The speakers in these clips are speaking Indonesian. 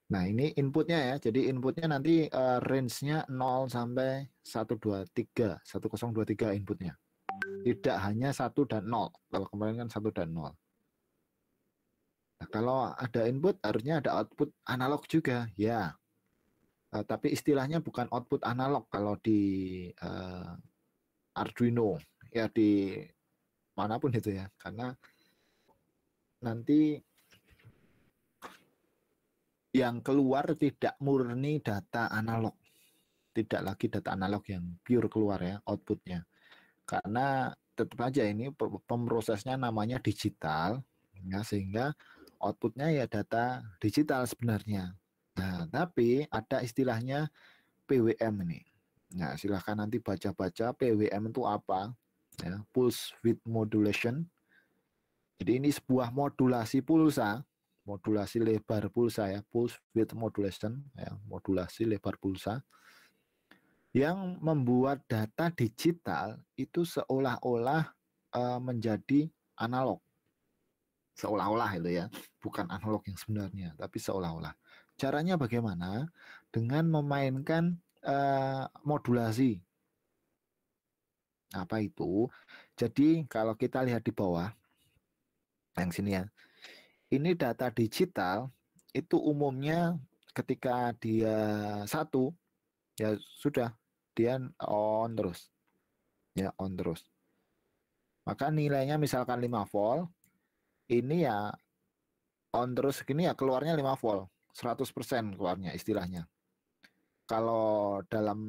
Nah, ini inputnya ya. Jadi inputnya nanti range-nya 0 sampai 123, 1023 inputnya. Tidak hanya satu dan nol. Kalau kemarin kan satu dan nol. Nah, kalau ada input harusnya ada output analog juga. Ya, tapi istilahnya bukan output analog kalau di eh, Arduino. Ya di manapun itu ya. Karena nanti yang keluar tidak murni data analog. Tidak lagi data analog yang pure keluar ya outputnya. Karena tetap aja ini pemrosesnya namanya digital ya, sehingga outputnya ya data digital sebenarnya. Nah, tapi ada istilahnya PWM ini. Nah, silahkan nanti baca-baca PWM itu apa ya, pulse width modulation. Jadi ini sebuah modulasi pulsa, modulasi lebar pulsa ya, pulse width modulation ya, modulasi lebar pulsa yang membuat data digital itu seolah-olah menjadi analog. Seolah-olah itu ya, bukan analog yang sebenarnya, tapi seolah-olah. Caranya bagaimana? Dengan memainkan modulasi. Apa itu? Jadi kalau kita lihat di bawah, yang sini ya, ini data digital itu umumnya ketika dia satu, ya sudah, dia on terus. Ya, on terus. Maka nilainya misalkan 5 volt, ini ya on terus gini ya keluarnya 5 volt, 100% keluarnya istilahnya. Kalau dalam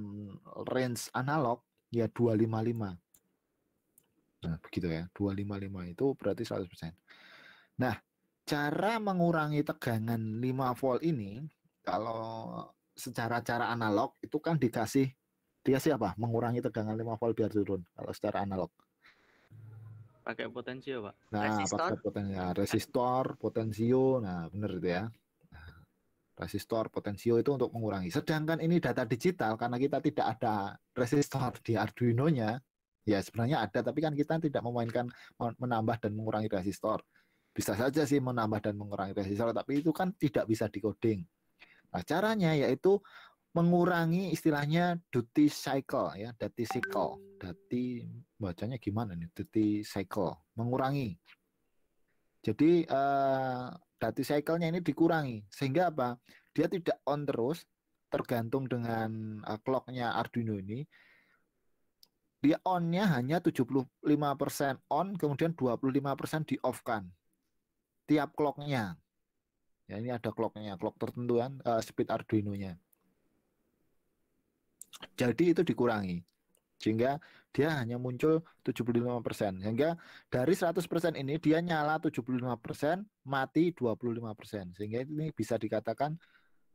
range analog ya 255. Nah, begitu ya. 255 itu berarti 100%. Nah, cara mengurangi tegangan 5 volt ini kalau secara cara analog itu kan dikasih apa? Mengurangi tegangan 5 volt biar turun kalau secara analog. Pakai potensi ya, Pak. Nah, pakai Resistor. resistor, potensio, nah benar itu ya. Resistor, potensio itu untuk mengurangi. Sedangkan ini data digital karena kita tidak ada resistor di Arduino-nya, ya sebenarnya ada tapi kan kita tidak memainkan menambah dan mengurangi resistor. Bisa saja sih menambah dan mengurangi resistor, tapi itu kan tidak bisa decoding. Nah, caranya yaitu mengurangi istilahnya duty cycle ya, duty cycle. Duty bacanya gimana nih? Duty cycle, mengurangi. Jadi duty cycle-nya ini dikurangi sehingga apa? Dia tidak on terus tergantung dengan clock-nya Arduino ini. Dia on-nya hanya 75% on, kemudian 25% di off-kan tiap clock-nya. Ya ini ada clock-nya, clock tertentu kan speed Arduino-nya. Jadi itu dikurangi sehingga dia hanya muncul 75%. Sehingga dari 100% ini dia nyala 75%, mati 25%. Sehingga ini bisa dikatakan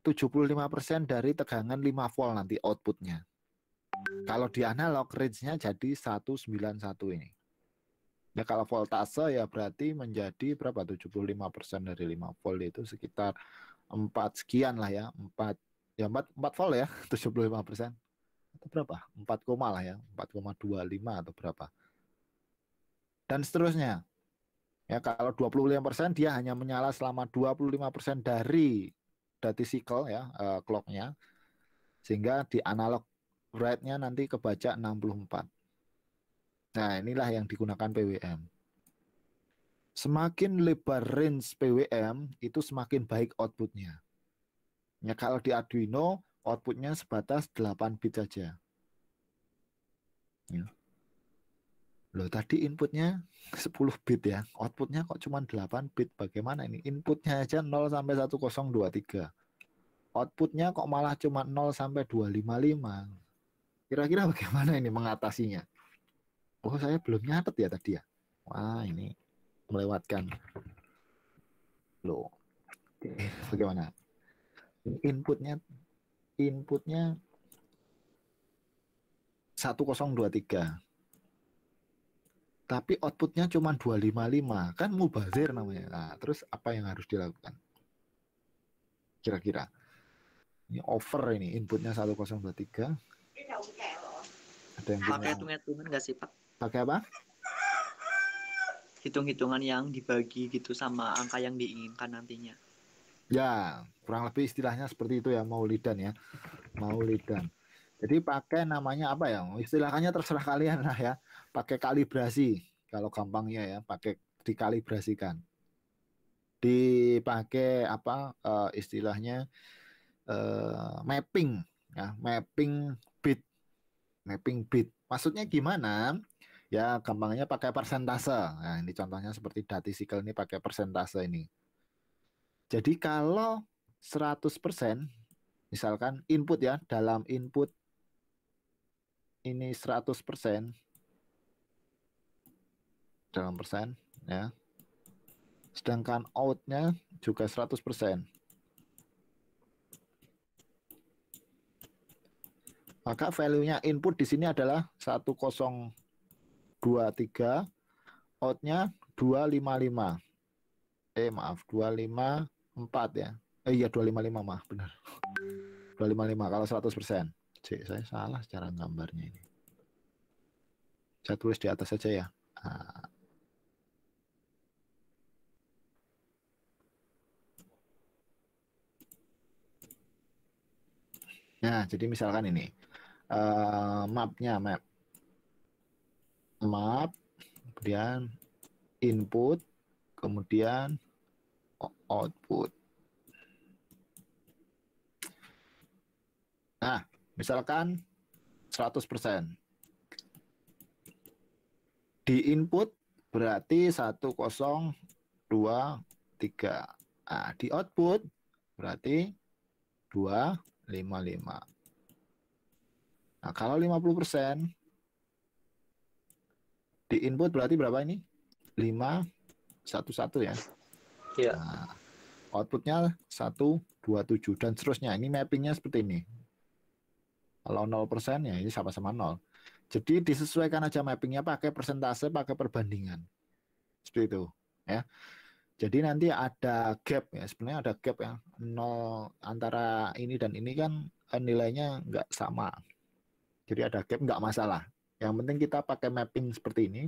75% dari tegangan 5 volt nanti outputnya. Kalau di analog range-nya jadi 191 ini. Ya kalau voltase ya berarti menjadi berapa? 75% dari 5 volt itu sekitar 4 sekian lah ya. 4 ya 4 volt ya, 75%. Atau berapa? 4 koma lah ya, 4,25 atau berapa. Dan seterusnya. Ya kalau 25% dia hanya menyala selama 25% dari duty cycle ya, clock-nya. Sehingga di analog rate-nya nanti kebaca 64. Nah, inilah yang digunakan PWM. Semakin lebar range PWM, itu semakin baik outputnya. Ya, kalau di Arduino, outputnya sebatas 8 bit saja. Ya. Loh, tadi inputnya 10 bit ya, outputnya kok cuma 8 bit. Bagaimana ini? Inputnya aja 0 sampai 1023. Outputnya kok malah cuma 0 sampai 255. Kira-kira bagaimana ini mengatasinya? Oh, saya belum nyatet ya tadi ya. Wah, ini melewatkan. Loh, bagaimana? Inputnya inputnya 1023. Tapi outputnya cuma 255. Kan mubazir namanya. Nah, terus apa yang harus dilakukan? Kira-kira. Ini over ini inputnya 1023. Ada yang Pakai punya hitung-hitungan nggak sih, Pak? pakai apa? Hitung-hitungan yang dibagi gitu sama angka yang diinginkan nantinya. Ya, kurang lebih istilahnya seperti itu ya, maulidan ya. Maulidan. Jadi pakai namanya apa ya? Istilahnya terserah kalian lah ya. Pakai kalibrasi. Kalau gampangnya ya, pakai dikalibrasikan. Dipakai apa istilahnya mapping ya, mapping bit. Maksudnya gimana? Ya, gampangnya pakai persentase. Nah, ini contohnya seperti Datisicle ini pakai persentase ini. Jadi kalau 100%, misalkan input ya, dalam input ini 100% dalam persen ya. Sedangkan outnya juga 100%. Maka value-nya input di sini adalah 1023, outnya 255. Maaf, 254 ya. Iya 255 maaf, benar. 255 kalau 100%. Cik, saya salah cara gambarnya ini. Saya tulis di atas saja ya. Nah, nah jadi misalkan ini mapnya map, kemudian input, kemudian output. Nah, misalkan 100%. Di input berarti 1023. Nah, di output berarti 255. Nah, kalau 50% di input berarti berapa ini? 511 ya. Iya. Nah, outputnya 127 dan seterusnya. Ini mappingnya seperti ini. Kalau 0% ya ini sama-sama 0. Jadi disesuaikan aja mappingnya pakai persentase, pakai perbandingan. Seperti itu. Ya. Jadi nanti ada gap ya. Sebenarnya ada gap ya. 0 antara ini dan ini kan nilainya nggak sama. Jadi ada gap nggak masalah. Yang penting kita pakai mapping seperti ini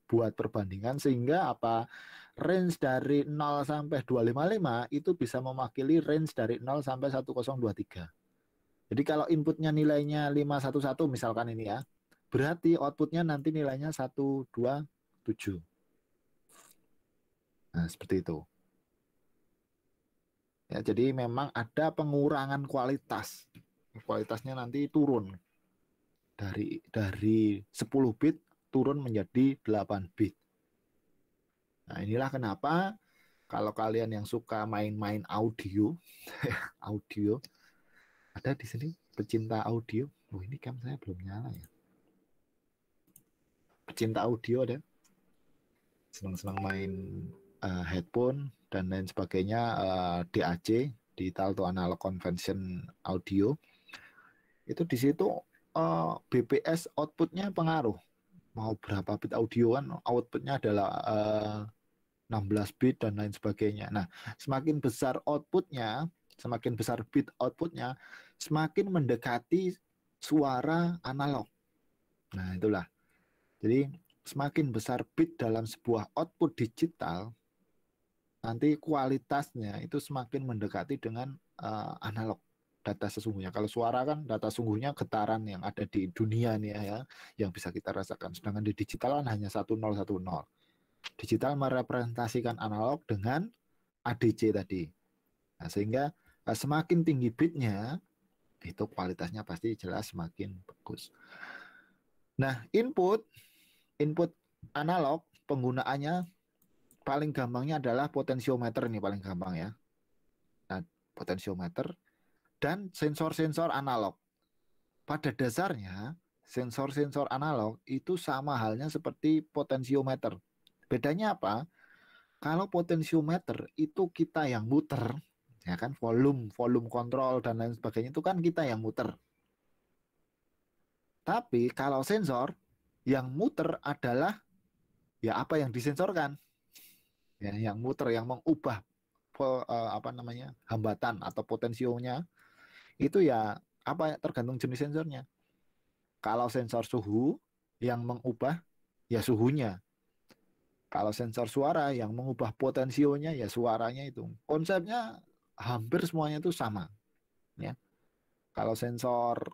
buat perbandingan sehingga apa range dari 0 sampai 255 itu bisa mewakili range dari 0 sampai 1023. Jadi kalau inputnya nilainya 511 misalkan ini ya, berarti outputnya nanti nilainya 127. Nah, seperti itu. Ya, jadi memang ada pengurangan kualitas. Kualitasnya nanti turun dari 10 bit turun menjadi 8 bit. Nah, inilah kenapa kalau kalian yang suka main-main audio, audio, ada di sini pecinta audio. Oh, ini cam saya belum nyala ya. Pecinta audio ada. Senang-senang main headphone dan lain sebagainya, DAC, Digital to Analog Conversion Audio. Itu di situ BPS outputnya pengaruh. Mau berapa bit audio kan outputnya adalah 16 bit dan lain sebagainya. Nah, semakin besar outputnya, semakin besar bit outputnya, semakin mendekati suara analog. Nah, itulah. Jadi, semakin besar bit dalam sebuah output digital, nanti kualitasnya itu semakin mendekati dengan analog data sesungguhnya. Kalau suara kan data sungguhnya getaran yang ada di dunia nih ya, yang bisa kita rasakan. Sedangkan di digital kan hanya 1010. Digital merepresentasikan analog dengan ADC tadi. Nah, sehingga semakin tinggi bitnya, itu kualitasnya pasti jelas semakin bagus. Nah, input analog penggunaannya paling gampangnya adalah potensiometer ini paling gampang ya. Nah, potensiometer dan sensor-sensor analog. Pada dasarnya, sensor-sensor analog itu sama halnya seperti potensiometer. Bedanya apa? Kalau potensiometer itu kita yang muter, ya kan, volume kontrol dan lain sebagainya itu kan kita yang muter. Tapi kalau sensor yang muter adalah ya apa yang disensorkan, ya yang muter, yang mengubah apa namanya hambatan atau potensionya itu ya apa tergantung jenis sensornya. Kalau sensor suhu yang mengubah ya suhunya. Kalau sensor suara yang mengubah potensionya ya suaranya itu. Konsepnya hampir semuanya itu sama, ya. Kalau sensor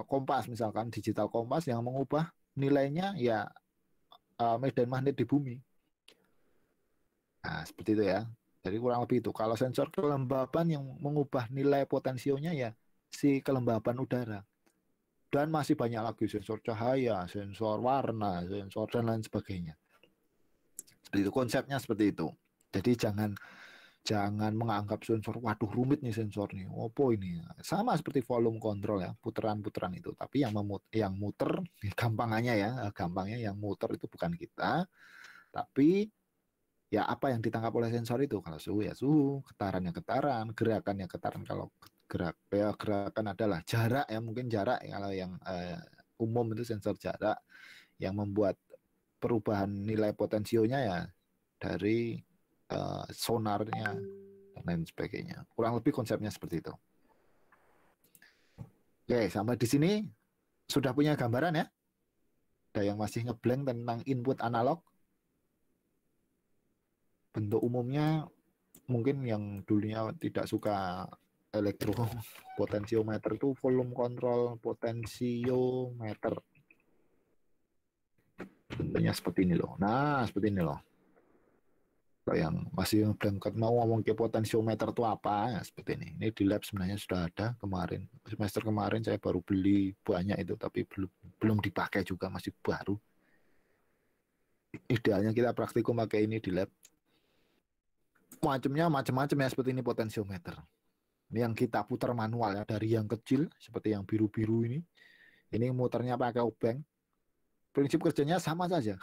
kompas misalkan digital kompas yang mengubah nilainya ya medan magnet di bumi. Nah, seperti itu ya. Jadi kurang lebih itu. Kalau sensor kelembaban yang mengubah nilai potensionya ya si kelembaban udara. Dan masih banyak lagi sensor cahaya, sensor warna, sensor dan lain sebagainya. Seperti itu konsepnya seperti itu. Jadi jangan jangan menganggap sensor waduh rumit nih sensor nih. Opo ini? Sama seperti volume control ya, putaran-putaran itu. Tapi yang muter gampangannya ya, gampangnya yang muter itu bukan kita, tapi ya apa yang ditangkap oleh sensor itu. Kalau suhu ya suhu, getaran ya getaran, gerakan ya getaran. Kalau gerakan adalah jarak ya, mungkin jarak ya, kalau yang umum itu sensor jarak yang membuat perubahan nilai potensionya ya dari sonarnya dan lain sebagainya. Kurang lebih konsepnya seperti itu. Oke, sampai di sini sudah punya gambaran ya? Ada yang masih ngeblank tentang input analog? Bentuk umumnya mungkin yang dulunya tidak suka elektro potensiometer itu volume control potensiometer. Bentuknya seperti ini loh. Nah, seperti ini loh. Kalau yang masih berangkat mau ngomong ke potensiometer itu apa, ya seperti ini. Ini di lab sebenarnya sudah ada kemarin. Semester kemarin saya baru beli banyak itu, tapi belum dipakai juga, masih baru. Idealnya kita praktikum pakai ini di lab. Macam-macam ya seperti ini potensiometer. Ini yang kita putar manual ya, dari yang kecil seperti yang biru-biru ini. Ini muternya pakai obeng. Prinsip kerjanya sama saja.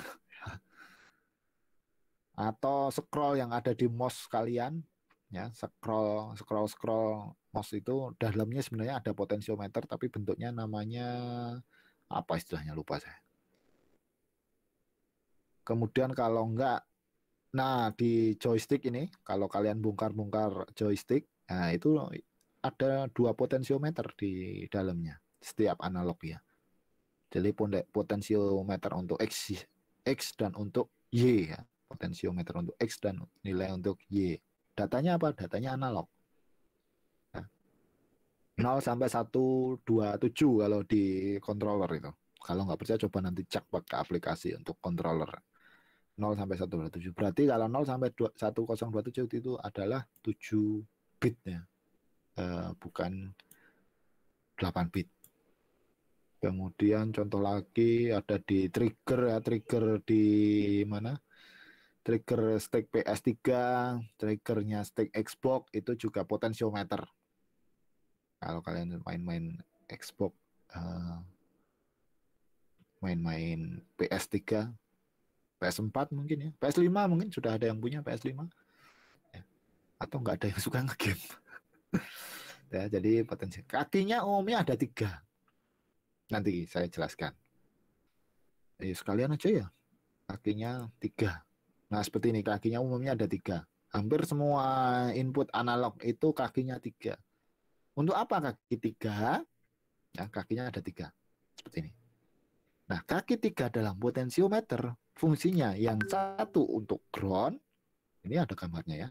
Atau scroll yang ada di mouse kalian, ya, scroll mouse itu dalamnya sebenarnya ada potensiometer tapi bentuknya namanya apa istilahnya lupa saya. Kemudian kalau enggak, nah di joystick ini kalau kalian bongkar-bongkar joystick, nah itu ada 2 potensiometer di dalamnya setiap analog ya. Jadi potensiometer untuk X dan untuk Y ya. Potensiometer untuk X dan nilai untuk Y. Datanya apa? Datanya analog. 0 sampai 127 kalau di controller itu. Kalau nggak percaya coba nanti cek pakai aplikasi untuk controller. 0 sampai 127. Berarti kalau 0 sampai 1027 itu adalah 7 bit ya. Bukan 8 bit. Kemudian contoh lagi ada di trigger ya, trigger di mana? Trigger stick PS3, triggernya stick Xbox itu juga potensiometer. Kalau kalian main-main Xbox, main-main PS3, PS4 mungkin ya, PS5 mungkin sudah ada yang punya PS5, ya. Atau nggak ada yang suka nge-game. Ya, jadi potensi kakinya umumnya ada 3. Nanti saya jelaskan. Sekalian aja ya, kakinya 3. Nah seperti ini, kakinya umumnya ada 3. Hampir semua input analog itu kakinya 3. Untuk apa kaki 3? Ya, kakinya ada 3. Seperti ini. Nah, kaki 3 dalam potensiometer fungsinya yang satu untuk ground, ini ada gambarnya ya.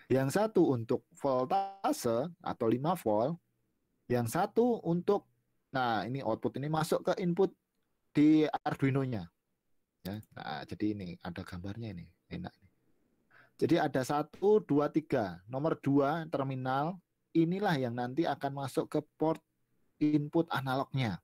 Yang satu untuk voltase atau 5 volt, yang satu untuk, nah ini output ini masuk ke input di Arduino-nya. Ya, nah, jadi ini ada gambarnya ini, enak. Jadi ada 1, 2, 3. Nomor 2 terminal, inilah yang nanti akan masuk ke port input analognya.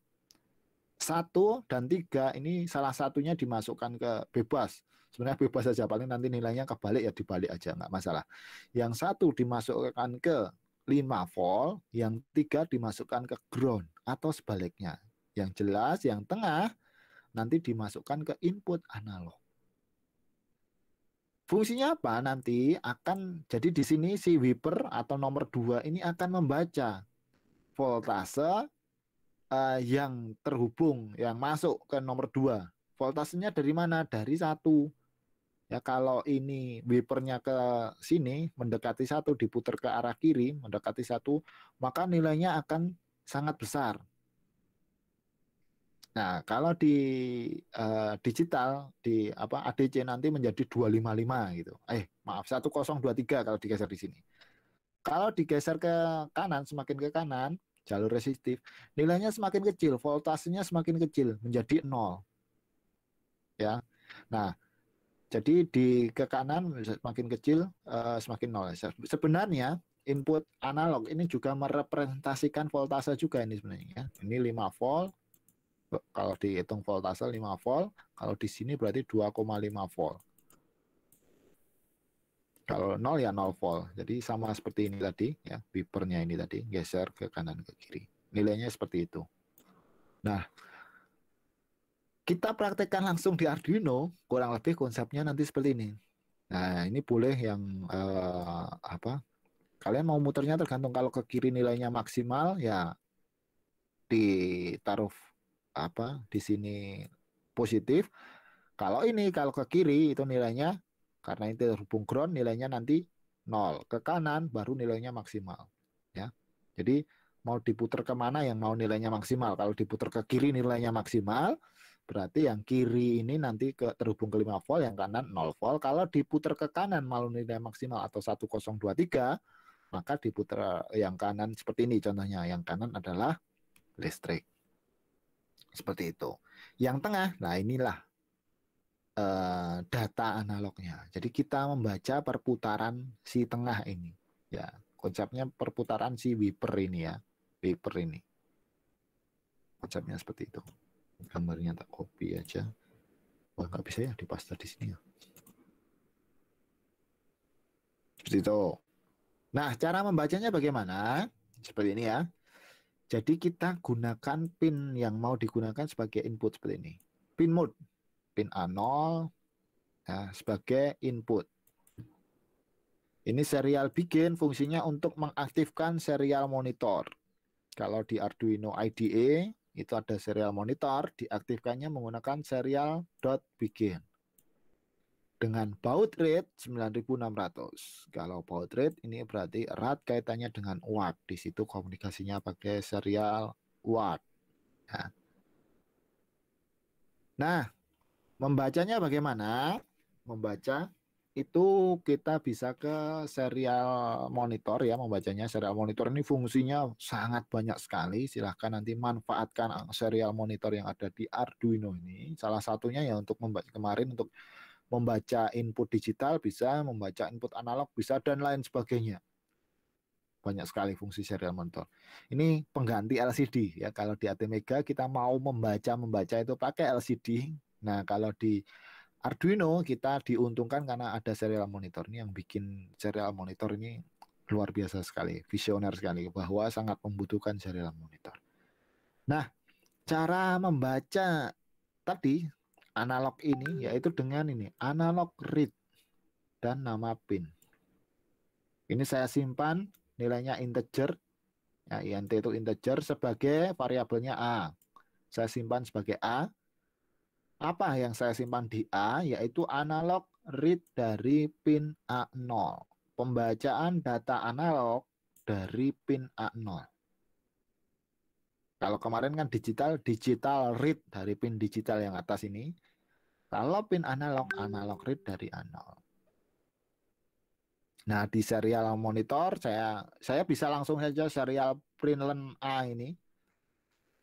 1 dan 3 ini salah satunya dimasukkan ke bebas. Sebenarnya bebas saja, paling nanti nilainya kebalik ya dibalik aja, nggak masalah. Yang 1 dimasukkan ke 5 volt, yang 3 dimasukkan ke ground atau sebaliknya. Yang jelas yang tengah nanti dimasukkan ke input analog. Fungsinya apa? Nanti akan jadi di sini si wiper atau nomor 2 ini akan membaca voltase yang terhubung, yang masuk ke nomor 2. Voltasenya dari mana? Dari 1. Ya kalau ini wipernya ke sini mendekati 1, diputar ke arah kiri mendekati 1, maka nilainya akan sangat besar. Nah, kalau di digital di apa ADC nanti menjadi 255 gitu. Maaf 1023 kalau digeser di sini. Kalau digeser ke kanan, semakin ke kanan, jalur resistif, nilainya semakin kecil, voltasenya semakin kecil, menjadi 0. Ya. Nah, jadi di ke kanan semakin kecil, semakin 0. Sebenarnya input analog ini juga merepresentasikan voltase juga ini sebenarnya. Ya. Ini 5 volt, kalau dihitung voltase 5 volt, kalau di sini berarti 2,5 volt. Kalau 0 ya 0 volt. Jadi sama seperti ini tadi ya, wipernya ini tadi geser ke kanan ke kiri. Nilainya seperti itu. Nah, kita praktekkan langsung di Arduino, kurang lebih konsepnya nanti seperti ini. Nah, ini boleh yang apa? Kalian mau muternya tergantung, kalau ke kiri nilainya maksimal ya ditaruh apa di sini positif. Kalau ke kiri itu nilainya, karena itu terhubung ground, nilainya nanti 0. Ke kanan baru nilainya maksimal. Ya. Jadi mau diputar kemana yang mau nilainya maksimal. Kalau diputar ke kiri nilainya maksimal, berarti yang kiri ini nanti terhubung ke 5 volt, yang kanan 0 volt. Kalau diputar ke kanan malu nilai maksimal atau 1023, maka diputar yang kanan seperti ini contohnya. Yang kanan adalah listrik. Seperti itu. Yang tengah, nah inilah data analognya. Jadi kita membaca perputaran si tengah ini. Ya, konsepnya perputaran si wiper ini ya. Wiper ini. Konsepnya seperti itu. Gambarnya tak copy aja. Wah, nggak bisa ya dipaste di sini ya. Seperti itu. Nah, cara membacanya bagaimana? Seperti ini ya. Jadi kita gunakan pin yang mau digunakan sebagai input seperti ini. Pin mode. Pin A0 ya, sebagai input. Ini serial begin fungsinya untuk mengaktifkan serial monitor. Kalau di Arduino IDE itu ada serial monitor, diaktifkannya menggunakan serial.begin. Dengan baud rate 9600. Kalau baud rate ini berarti erat kaitannya dengan watt. Di situ komunikasinya pakai serial watt. Nah, membacanya bagaimana? Membaca itu kita bisa ke serial monitor ya, membacanya serial monitor ini fungsinya sangat banyak sekali. Silahkan nanti manfaatkan serial monitor yang ada di Arduino ini. Salah satunya ya untuk membaca, kemarin untuk membaca input digital bisa, membaca input analog bisa, dan lain sebagainya. Banyak sekali fungsi serial monitor. Ini pengganti LCD ya. Kalau di ATmega kita mau membaca itu pakai LCD. Nah, kalau di Arduino kita diuntungkan karena ada serial monitor. Ini yang bikin serial monitor ini luar biasa sekali, visioner sekali, bahwa sangat membutuhkan serial monitor. Nah, cara membaca tadi analog ini yaitu dengan ini, analog read dan nama pin. Ini saya simpan nilainya integer, ya, int itu integer, sebagai variabelnya A. Saya simpan sebagai A. Apa yang saya simpan di A? Yaitu analog read dari pin A0. Pembacaan data analog dari pin A0. Kalau kemarin kan digital read dari pin digital yang atas ini. Kalau pin analog read dari A0. Nah, di serial monitor saya bisa langsung saja serial println A ini.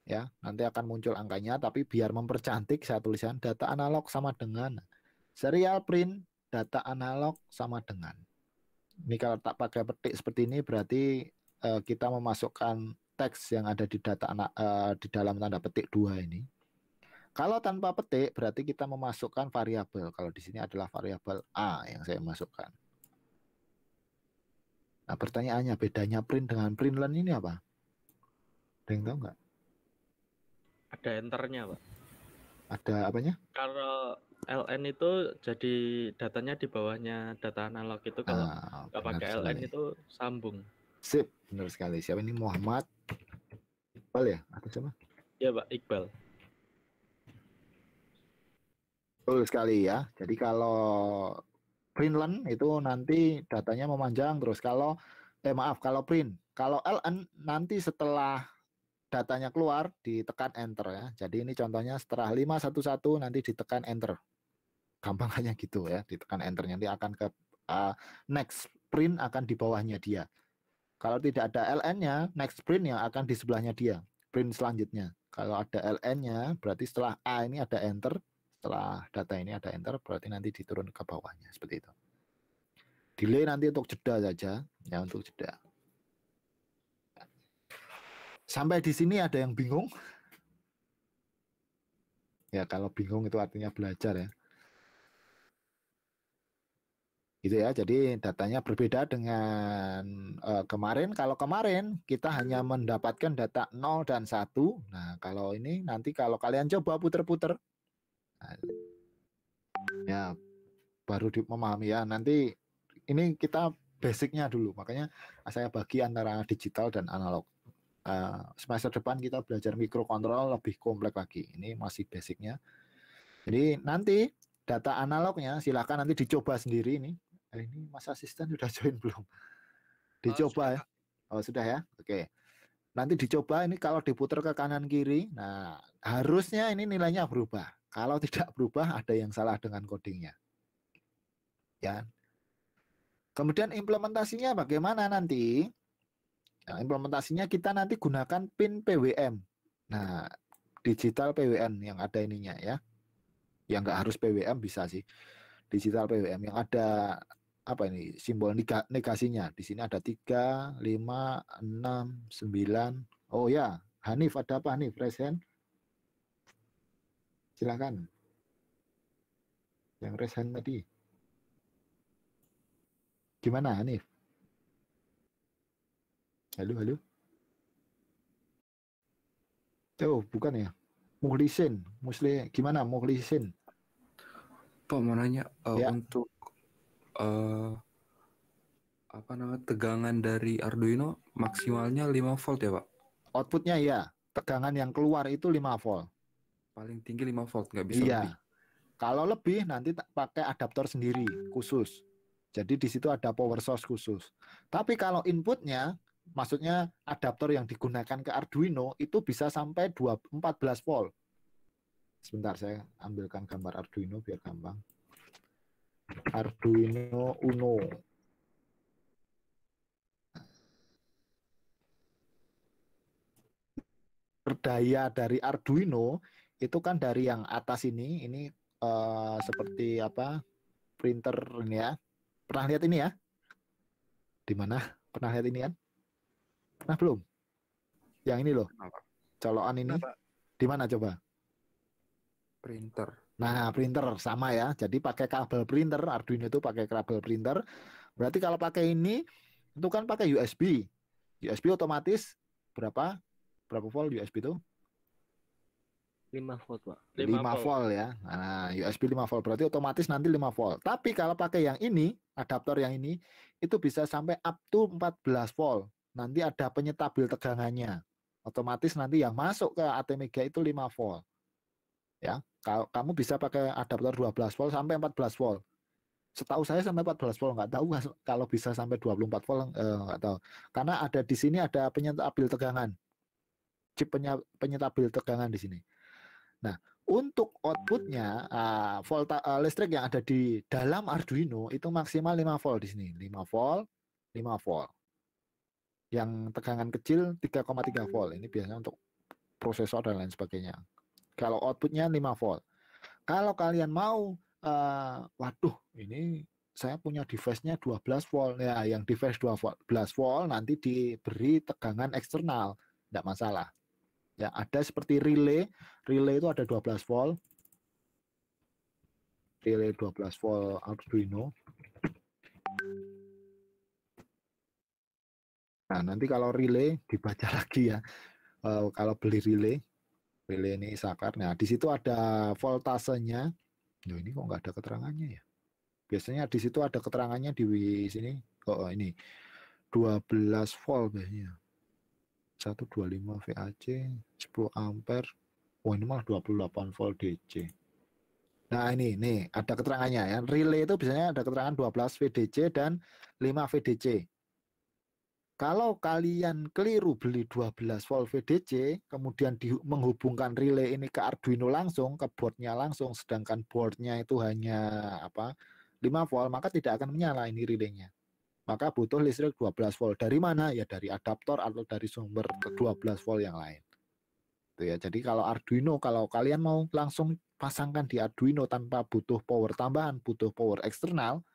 Ya, nanti akan muncul angkanya, tapi biar mempercantik saya tuliskan data analog sama dengan serial print data analog sama dengan. Ini kalau tak pakai petik seperti ini berarti kita memasukkan teks yang ada di data di dalam tanda petik 2 ini. Kalau tanpa petik berarti kita memasukkan variabel. Kalau di sini adalah variabel A yang saya masukkan. Nah, pertanyaannya bedanya print dengan println ini apa? Ada yang tahu nggak? Ada enternya, Pak. Ada apanya? Kalau LN itu jadi datanya di bawahnya data analog itu, kalau nggak pakai LN itu sambung. Sip, benar sekali. Siapa ini? Muhammad Iqbal ya? Atau siapa? Ya, Pak, Iqbal. Betul sekali ya. Jadi kalau println itu nanti datanya memanjang terus. Kalau print, kalau LN nanti setelah datanya keluar, ditekan enter ya. Jadi ini contohnya setelah 511 nanti ditekan enter. Gampangannya gitu ya, ditekan enter nanti akan ke next print akan di bawahnya dia. Kalau tidak ada LN-nya, next print yang akan di sebelahnya dia, print selanjutnya. Kalau ada LN-nya, berarti setelah A ini ada enter, setelah data ini ada enter, berarti nanti diturun ke bawahnya, seperti itu. Delay nanti untuk jeda saja, ya untuk jeda. Sampai di sini ada yang bingung? Ya kalau bingung itu artinya belajar ya. Gitu ya, jadi datanya berbeda dengan kemarin. Kalau kemarin kita hanya mendapatkan data 0 dan 1. Nah kalau ini nanti kalau kalian coba puter-puter, nah, ya baru memahami ya. Nanti ini kita basicnya dulu, makanya saya bagi antara digital dan analog. Semester depan kita belajar mikrokontrol lebih kompleks lagi. Ini masih basicnya. Jadi nanti data analognya silakan nanti dicoba sendiri ini. Ini Mas Asisten sudah join belum? Dicoba ya. Oh sudah ya. Oke. Nanti dicoba ini kalau diputar ke kanan kiri. Nah harusnya ini nilainya berubah. Kalau tidak berubah ada yang salah dengan codingnya. Ya. Kemudian implementasinya bagaimana nanti? Nah, implementasinya kita nanti gunakan pin PWM. Nah, digital PWM yang ada ininya ya. Yang nggak harus PWM bisa sih. Digital PWM yang ada apa ini simbol negasinya. Di sini ada 3, 5, 6, 9. Oh ya, Hanif ada apa Hanif? Raise hand. Silakan. Yang raise hand tadi. Gimana Hanif? Halo, halo. Oh, bukan ya. Muhlisin, gimana Muhlisin? Pak mau nanya Ya. untuk apa namanya tegangan dari Arduino maksimalnya 5 volt ya Pak? Outputnya ya, tegangan yang keluar itu 5 volt. Paling tinggi 5 volt, nggak bisa Iya. lebih. Kalau lebih nanti pakai adaptor sendiri khusus. Jadi di situ ada power source khusus. Tapi kalau inputnya, maksudnya adaptor yang digunakan ke Arduino itu bisa sampai 14 volt. Sebentar saya ambilkan gambar Arduino biar gampang. Arduino Uno. Daya dari Arduino itu kan dari yang atas ini seperti apa printer ini ya. Pernah lihat ini ya? Di mana? Pernah lihat ini kan? Pernah belum? Yang ini loh. Colokan ini. Di mana coba? Printer. Nah, printer sama ya. Jadi pakai kabel printer, Arduino itu pakai kabel printer. Berarti kalau pakai ini itu kan pakai USB. USB otomatis berapa? Berapa volt USB itu? 5 volt, Pak. 5 volt ya. Nah, USB 5 volt berarti otomatis nanti 5 volt. Tapi kalau pakai yang ini, adaptor yang ini itu bisa sampai up to 14 volt. Nanti ada penyetabil tegangannya. Otomatis nanti yang masuk ke ATmega itu 5 volt. Ya, kalau kamu bisa pakai adaptor 12 volt sampai 14 volt. Setahu saya sampai 14 volt, nggak tahu kalau bisa sampai 24 volt nggak tahu. Karena ada di sini ada penyetabil tegangan. Chip penyetabil tegangan di sini. Nah, untuk outputnya listrik yang ada di dalam Arduino itu maksimal 5 volt di sini. 5 volt, 5 volt. Yang tegangan kecil 3,3 volt. Ini biasanya untuk prosesor dan lain sebagainya. Kalau outputnya 5 volt. Kalau kalian mau, waduh, ini saya punya device-nya 12 volt. Ya, yang device 12 volt nanti diberi tegangan eksternal. Tidak masalah. Ya, ada seperti relay itu ada 12 volt. Relay 12 volt Arduino. Nah, nanti kalau relay dibaca lagi ya. Kalau beli relay ini sakar. Nah, di situ ada voltasenya. Loh, ini kok nggak ada keterangannya ya? Biasanya di situ ada keterangannya di sini. Oh, ini 12 volt biasanya. 125 VAC, 10 ampere. Oh, ini malah 28 volt DC. Nah, ini ada keterangannya ya. Relay itu biasanya ada keterangan 12 VDC dan 5 VDC. Kalau kalian keliru beli 12 volt VDC, kemudian menghubungkan relay ini ke Arduino langsung, ke boardnya langsung, sedangkan boardnya itu hanya 5 volt, maka tidak akan menyala ini relaynya. Maka butuh listrik 12 volt. Dari mana? Ya dari adaptor atau dari sumber ke 12 volt yang lain. Itu ya. Jadi kalau Arduino, kalau kalian mau langsung pasangkan di Arduino tanpa butuh power tambahan, butuh power eksternal,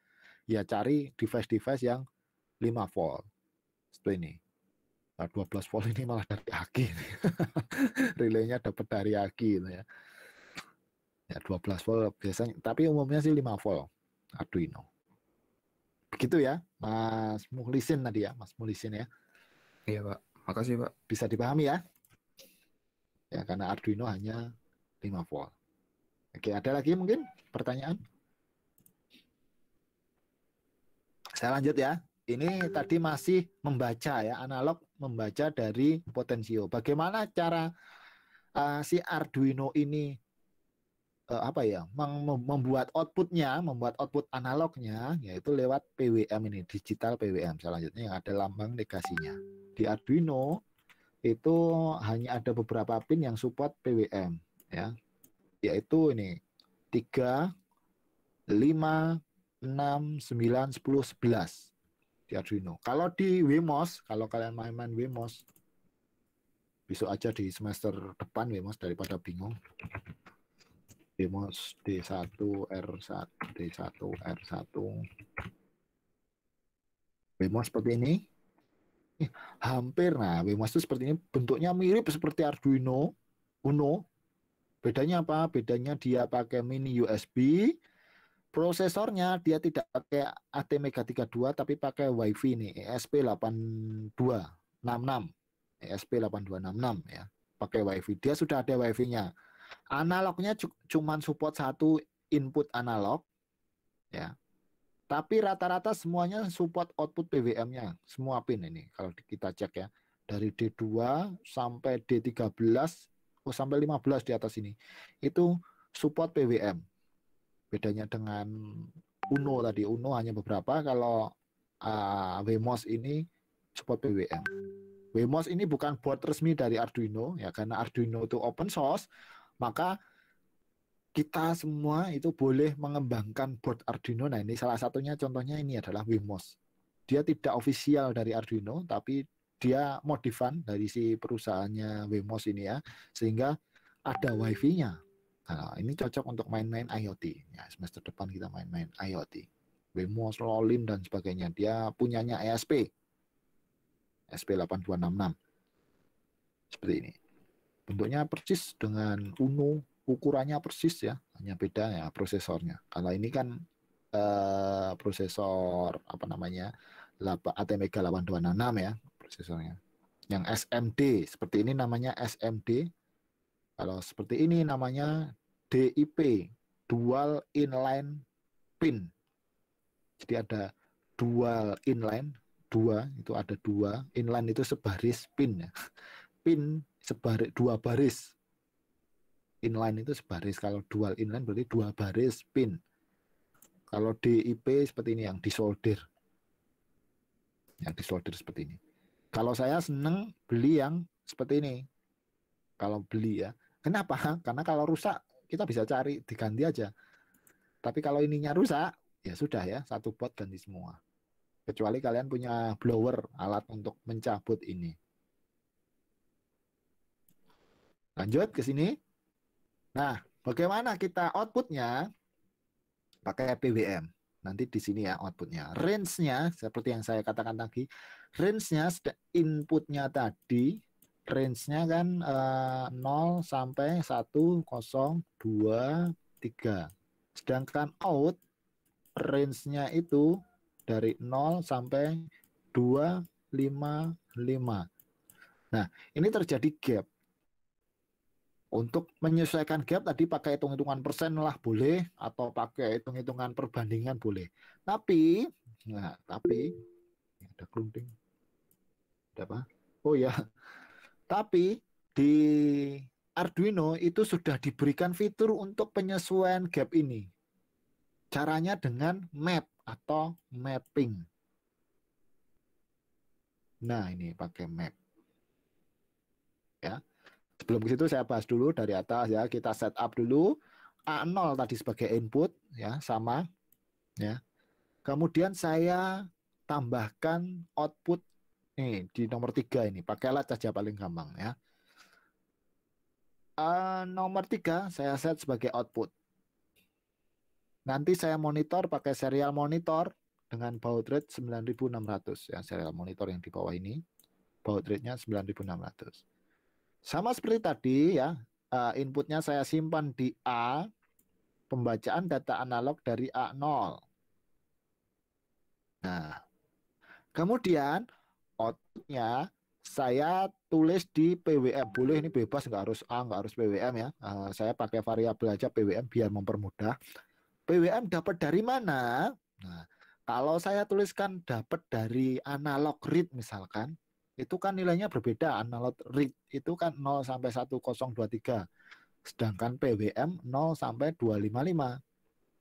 ya cari device-device yang 5 volt. Seperti ini. Nah, 12 volt ini malah dari aki. Relaynya dapat dari aki gitu ya. Ya 12 volt biasanya, tapi umumnya sih 5 volt Arduino. Begitu ya, Mas Muhlisin tadi ya, Mas Muhlisin ya. Iya, Pak. Makasih, Pak. Bisa dipahami ya? Ya, karena Arduino hanya 5 volt. Oke, ada lagi mungkin pertanyaan? Saya lanjut ya. Ini tadi masih membaca ya, analog membaca dari potensio. Bagaimana cara si Arduino ini membuat membuat output analognya, yaitu lewat PWM ini, digital PWM. Selanjutnya yang ada lambang negasinya. Di Arduino itu hanya ada beberapa pin yang support PWM ya, yaitu ini 3, 5, 6, 9, 10, 11 di Arduino. Kalau di Wemos, kalau kalian main-main Wemos, besok aja di semester depan Wemos daripada bingung. Wemos D1, R1, D1, R1. Wemos seperti ini. Hampir, nah Wemos itu seperti ini, bentuknya mirip seperti Arduino Uno. Bedanya apa? Bedanya dia pakai mini USB. Prosesornya dia tidak pakai ATmega32 tapi pakai WiFi nih, ESP8266. ESP8266 ya. Pakai WiFi. Dia sudah ada WiFi-nya. Analognya cuma support satu input analog ya. Tapi rata-rata semuanya support output PWM-nya, semua pin ini kalau kita cek ya. Dari D2 sampai D13 sampai 15 di atas ini. Itu support PWM. Bedanya dengan Uno tadi, Uno hanya beberapa, kalau Wemos ini support PWM. Wemos ini bukan board resmi dari Arduino ya, karena Arduino itu open source, maka kita semua itu boleh mengembangkan board Arduino. Nah, ini salah satunya, contohnya ini adalah Wemos. Dia tidak official dari Arduino, tapi dia modifan dari si perusahaannya Wemos ini ya, sehingga ada WiFi-nya. Nah, ini cocok untuk main-main IoT. Ya, semester depan kita main-main IoT. Wemos, Lolin, dan sebagainya. Dia punyanya ESP. ESP8266. Seperti ini. Bentuknya persis dengan Uno. Ukurannya persis ya. Hanya beda ya prosesornya. Kalau ini kan prosesor ATmega 8266 ya prosesornya. Yang SMD. Seperti ini namanya SMD. Kalau seperti ini namanya DIP, dual inline pin. Jadi ada dual inline, itu ada dua, inline itu sebaris pin ya. Pin sebaris, dua baris. Inline itu sebaris, kalau dual inline berarti dua baris pin. Kalau DIP seperti ini yang disolder. Yang disolder seperti ini. Kalau saya seneng beli yang seperti ini. Kalau beli ya. Kenapa? Karena kalau rusak kita bisa cari, diganti aja. Tapi kalau ininya rusak, ya sudah ya, satu pot ganti semua. Kecuali kalian punya blower, alat untuk mencabut ini. Lanjut ke sini. Nah, bagaimana kita outputnya? Pakai PWM. Nanti di sini ya outputnya. Range-nya, seperti yang saya katakan tadi, range-nya inputnya tadi, range-nya kan 0 sampai 1, 0, 2, 3. Sedangkan out, range-nya itu dari 0 sampai 2, 5, 5. Nah, ini terjadi gap. Untuk menyesuaikan gap tadi pakai hitung-hitungan persen lah boleh, atau pakai hitung-hitungan perbandingan boleh. Tapi ada kelunting. Ada apa? Oh ya. Tapi di Arduino itu sudah diberikan fitur untuk penyesuaian gap ini. Caranya dengan map atau mapping. Nah, ini pakai map. Ya. Sebelum ke situ saya bahas dulu dari atas ya. Kita setup dulu A0 tadi sebagai input ya, sama ya. Kemudian saya tambahkan output nih di nomor 3 ini. Pakai LED saja paling gampang ya. Nomor 3 saya set sebagai output. Nanti saya monitor pakai serial monitor dengan baud rate 9600 ya, serial monitor yang di bawah ini. Baud rate-nya 9600. Sama seperti tadi ya, inputnya saya simpan di A, pembacaan data analog dari A0. Nah, kemudian outputnya saya tulis di PWM. Boleh ini bebas, nggak harus A, nggak harus PWM ya. Saya pakai variabel aja PWM biar mempermudah. PWM dapat dari mana? Nah, kalau saya tuliskan dapat dari analog read misalkan, itu kan nilainya berbeda. Analog read itu kan 0 sampai 1023. Sedangkan PWM 0 sampai 255.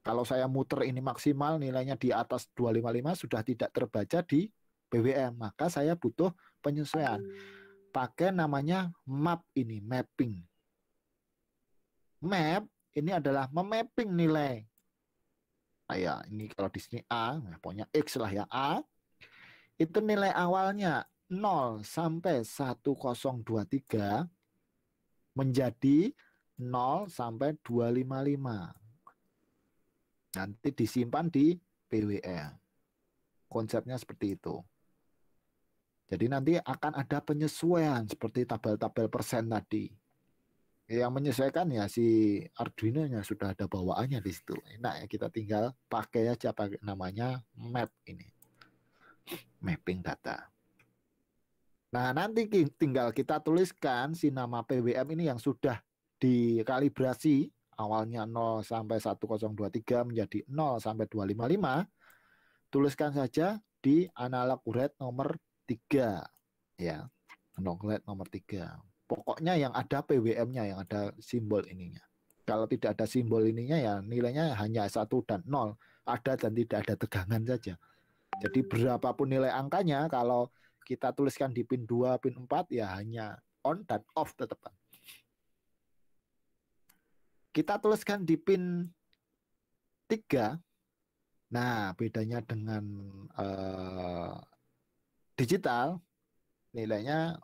Kalau saya muter ini maksimal nilainya di atas 255 sudah tidak terbaca di PWM. Maka saya butuh penyesuaian. Pakai namanya map ini, mapping. Map ini adalah memapping nilai. Ya, ini kalau di sini A, pokoknya X lah ya, A, itu nilai awalnya 0 sampai 1023 menjadi 0 sampai 255. Nanti disimpan di PWM. Konsepnya seperti itu. Jadi nanti akan ada penyesuaian seperti tabel-tabel persen tadi. Yang menyesuaikan ya si Arduino-nya sudah ada bawaannya di situ. Enak ya, kita tinggal pakai aja pakai namanya map ini. Mapping data. Nah, nanti tinggal kita tuliskan si nama PWM ini yang sudah dikalibrasi awalnya 0 sampai 1023 menjadi 0 sampai 255. Tuliskan saja di analog rate nomor 3 ya. Analog rate nomor 3. Pokoknya yang ada PWM-nya, yang ada simbol ininya. Kalau tidak ada simbol ininya ya nilainya hanya 1 dan 0. Ada dan tidak ada tegangan saja. Jadi berapapun nilai angkanya, kalau kita tuliskan di pin 2, pin 4 ya hanya on dan off tetap. Kita tuliskan di pin 3. Nah, bedanya dengan digital, nilainya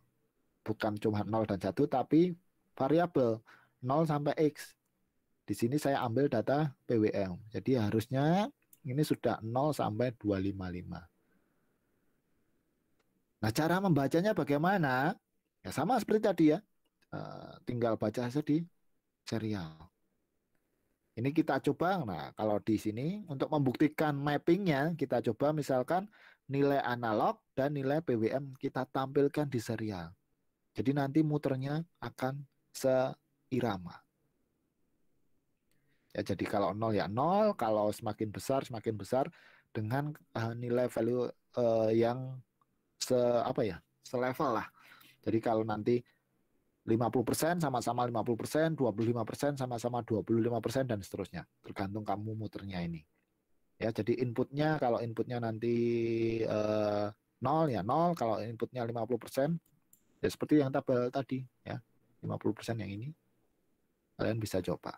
bukan cuma 0 dan 1, tapi variabel 0 sampai X. Di sini saya ambil data PWM. Jadi harusnya ini sudah 0 sampai 255. Nah, cara membacanya bagaimana? Ya sama seperti tadi ya. Tinggal baca saja di serial. Ini kita coba. Nah, kalau di sini untuk membuktikan mappingnya, kita coba misalkan nilai analog dan nilai PWM kita tampilkan di serial. Jadi nanti muternya akan seirama. Ya, jadi kalau 0 ya 0, kalau semakin besar dengan nilai value yang selevel lah. Jadi kalau nanti 50% sama-sama 50%, 25% sama-sama 25% dan seterusnya. Tergantung kamu muternya ini. Ya, jadi inputnya kalau inputnya nanti 0 ya 0, kalau inputnya 50%, ya seperti yang tabel tadi ya, 50% yang ini. Kalian bisa coba.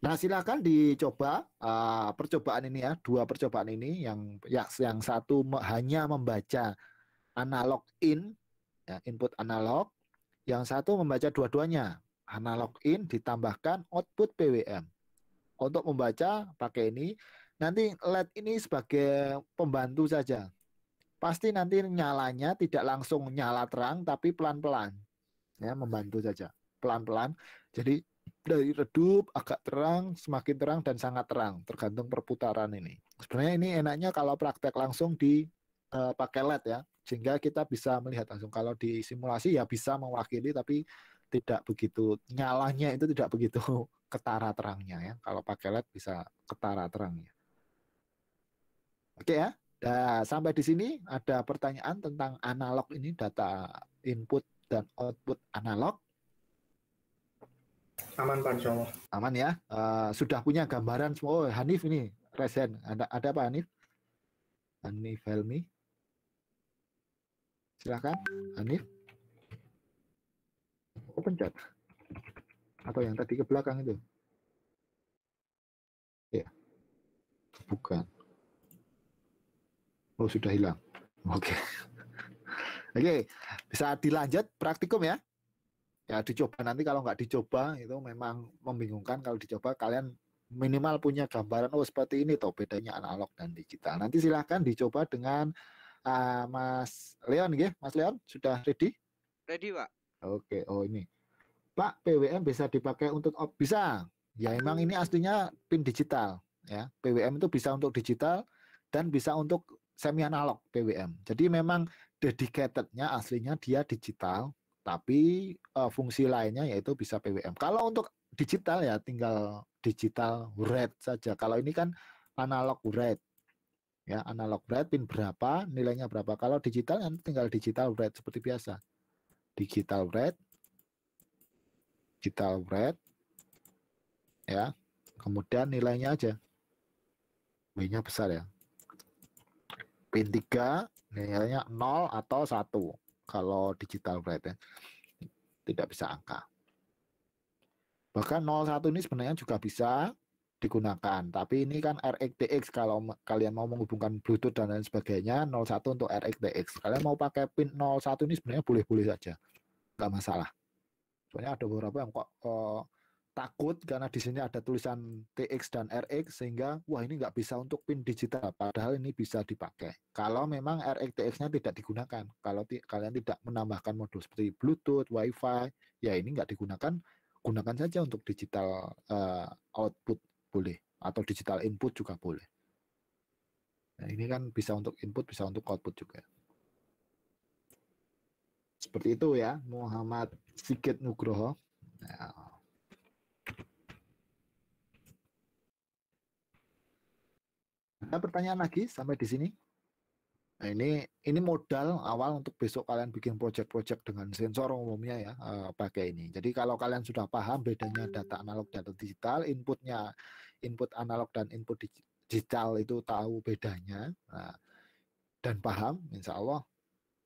Nah, silakan dicoba percobaan ini ya, 2 percobaan ini yang satu hanya membaca analog in ya, input analog, yang satu membaca dua-duanya, analog in ditambahkan output PWM. Untuk membaca pakai ini, nanti LED ini sebagai pembantu saja. Pasti nanti nyalanya tidak langsung nyala terang, tapi pelan-pelan. Ya, membantu saja. Pelan-pelan. Jadi dari redup, agak terang, semakin terang, dan sangat terang. Tergantung perputaran ini. Sebenarnya ini enaknya kalau praktek langsung di pakai LED ya. Sehingga kita bisa melihat langsung. Kalau di simulasi ya bisa mewakili, tapi tidak begitu, nyalanya itu tidak begitu ketara terangnya ya. Kalau pakai LED bisa ketara terangnya. Oke ya. Nah, sampai di sini ada pertanyaan tentang analog ini, data input dan output analog. Aman Pak, insya Allah. Aman ya. Sudah punya gambaran semua. Oh, Hanif ini, Resen. Ada apa Hanif? Hanif Helmi. Silakan, Hanif. Oh, pencet. Atau yang tadi ke belakang itu? Ya, bukan. Oh, sudah hilang. Oke. Oke, bisa dilanjut praktikum ya. Ya dicoba, nanti kalau nggak dicoba itu memang membingungkan. Kalau dicoba kalian minimal punya gambaran, oh seperti ini toh bedanya analog dan digital. Nanti silahkan dicoba dengan Mas Leon, ya. Mas Leon sudah ready? Ready, Pak. Oke, oh ini Pak, PWM bisa dipakai untuk bisa. Ya emang ini aslinya pin digital ya. PWM itu bisa untuk digital dan bisa untuk semi analog PWM. Jadi memang dedicatednya aslinya dia digital, tapi fungsi lainnya yaitu bisa PWM. Kalau untuk digital ya tinggal digital read saja. Kalau ini kan analog read. Ya, analog read pin berapa, nilainya berapa. Kalau digital kan tinggal digital read seperti biasa. Digital read ya. Kemudian nilainya aja. W-nya besar ya. Pin 3 nilainya 0 atau 1 kalau digital read ya. Tidak bisa angka. Bahkan 01 ini sebenarnya juga bisa digunakan, tapi ini kan RxTX. Kalau kalian mau menghubungkan Bluetooth dan lain sebagainya, 01 untuk RxTX. Kalian mau pakai pin 01 ini sebenarnya boleh-boleh saja, nggak masalah. Soalnya ada beberapa yang kok takut karena di sini ada tulisan TX dan RX sehingga wah ini nggak bisa untuk pin digital, padahal ini bisa dipakai kalau memang RxTX-nya tidak digunakan. Kalau kalian tidak menambahkan modul seperti Bluetooth, Wi-Fi, ya ini nggak digunakan. Gunakan saja untuk digital output boleh, atau digital input juga boleh. Nah, ini kan bisa untuk input, bisa untuk output juga. Seperti itu ya, Muhammad Sigit Nugroho. Nah, ada pertanyaan lagi sampai di sini? Nah, ini modal awal untuk besok kalian bikin project-project dengan sensor umumnya ya, pakai ini. Jadi kalau kalian sudah paham bedanya data analog dan digital, input analog dan input digital itu tahu bedanya, nah, dan paham, insya Allah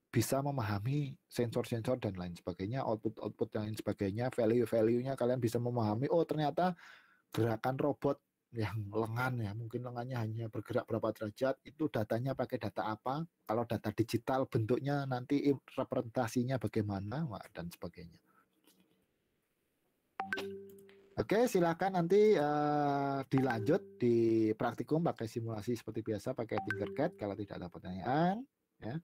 bisa memahami sensor-sensor dan lain sebagainya, output-output dan lain sebagainya, value-value-nya kalian bisa memahami. Oh ternyata gerakan robot yang lengan ya, mungkin lengannya hanya bergerak berapa derajat, itu datanya pakai data apa, kalau data digital bentuknya nanti representasinya bagaimana, dan sebagainya. Oke, silakan nanti dilanjut di praktikum pakai simulasi seperti biasa, pakai Tinkercad. Kalau tidak ada pertanyaan ya,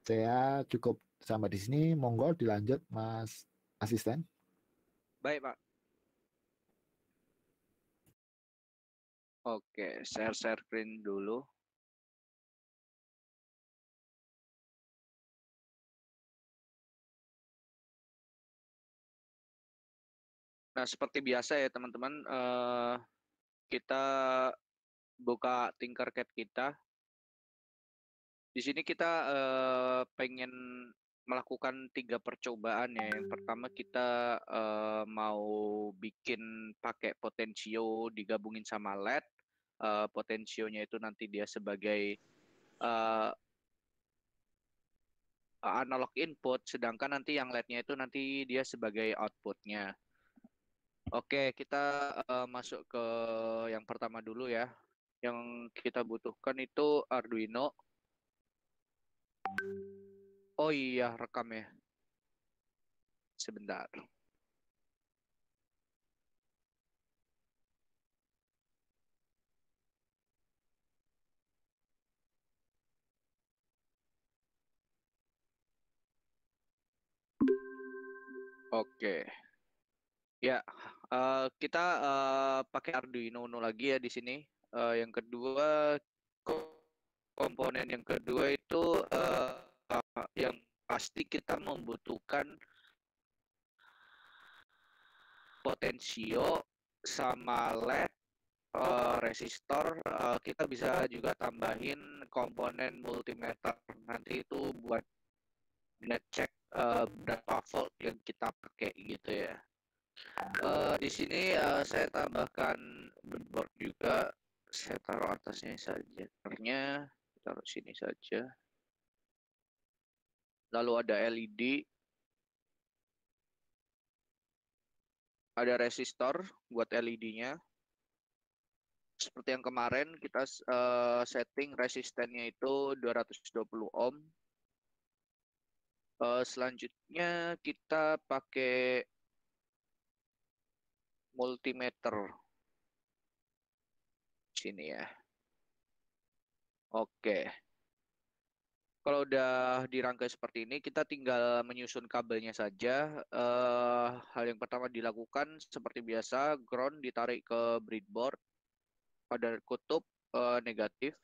saya cukup sampai di sini. Monggo dilanjut Mas Asisten. Baik, Pak. Oke, share screen dulu. Nah, seperti biasa ya teman-teman, kita buka Tinkercad kita. Di sini kita pengen melakukan 3 percobaan ya. Yang pertama kita mau bikin pakai Potensio digabungin sama LED. Potensionya itu nanti dia sebagai analog input, sedangkan nanti yang LED-nya itu nanti dia sebagai outputnya. Oke, kita masuk ke yang pertama dulu ya. Yang kita butuhkan itu Arduino. Oh iya, rekam ya. Sebentar. Oke. Ya, kita pakai Arduino Uno lagi ya di sini. Yang kedua, komponen yang kedua itu yang pasti kita membutuhkan potensio sama LED, resistor. Kita bisa juga tambahin komponen multimeter. Nanti itu buat ngecek berapa volt yang kita pakai gitu ya. Di sini saya tambahkan breadboard juga. Saya taruh atasnya saja. Taruh sini saja. lalu ada LED, ada resistor buat LED-nya. Seperti yang kemarin kita setting resistennya itu 220 ohm. Selanjutnya kita pakai multimeter sini ya. Oke. Kalau udah dirangkai seperti ini, kita tinggal menyusun kabelnya saja. Hal yang pertama dilakukan seperti biasa, ground ditarik ke breadboard pada kutub negatif.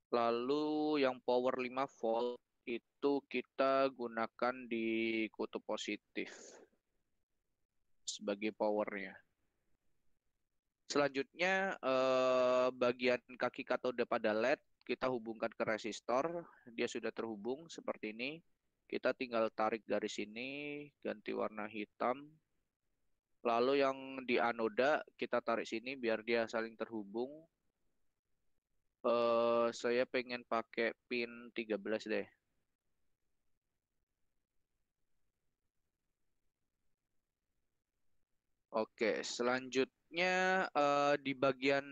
Lalu yang power 5 volt itu kita gunakan di kutub positif sebagai powernya. Selanjutnya bagian kaki katode pada LED kita hubungkan ke resistor. Dia sudah terhubung seperti ini. Kita tinggal tarik garis ini, ganti warna hitam. Lalu yang di anoda kita tarik sini biar dia saling terhubung. Saya pengen pakai pin 13 deh. Oke, selanjutnya di bagian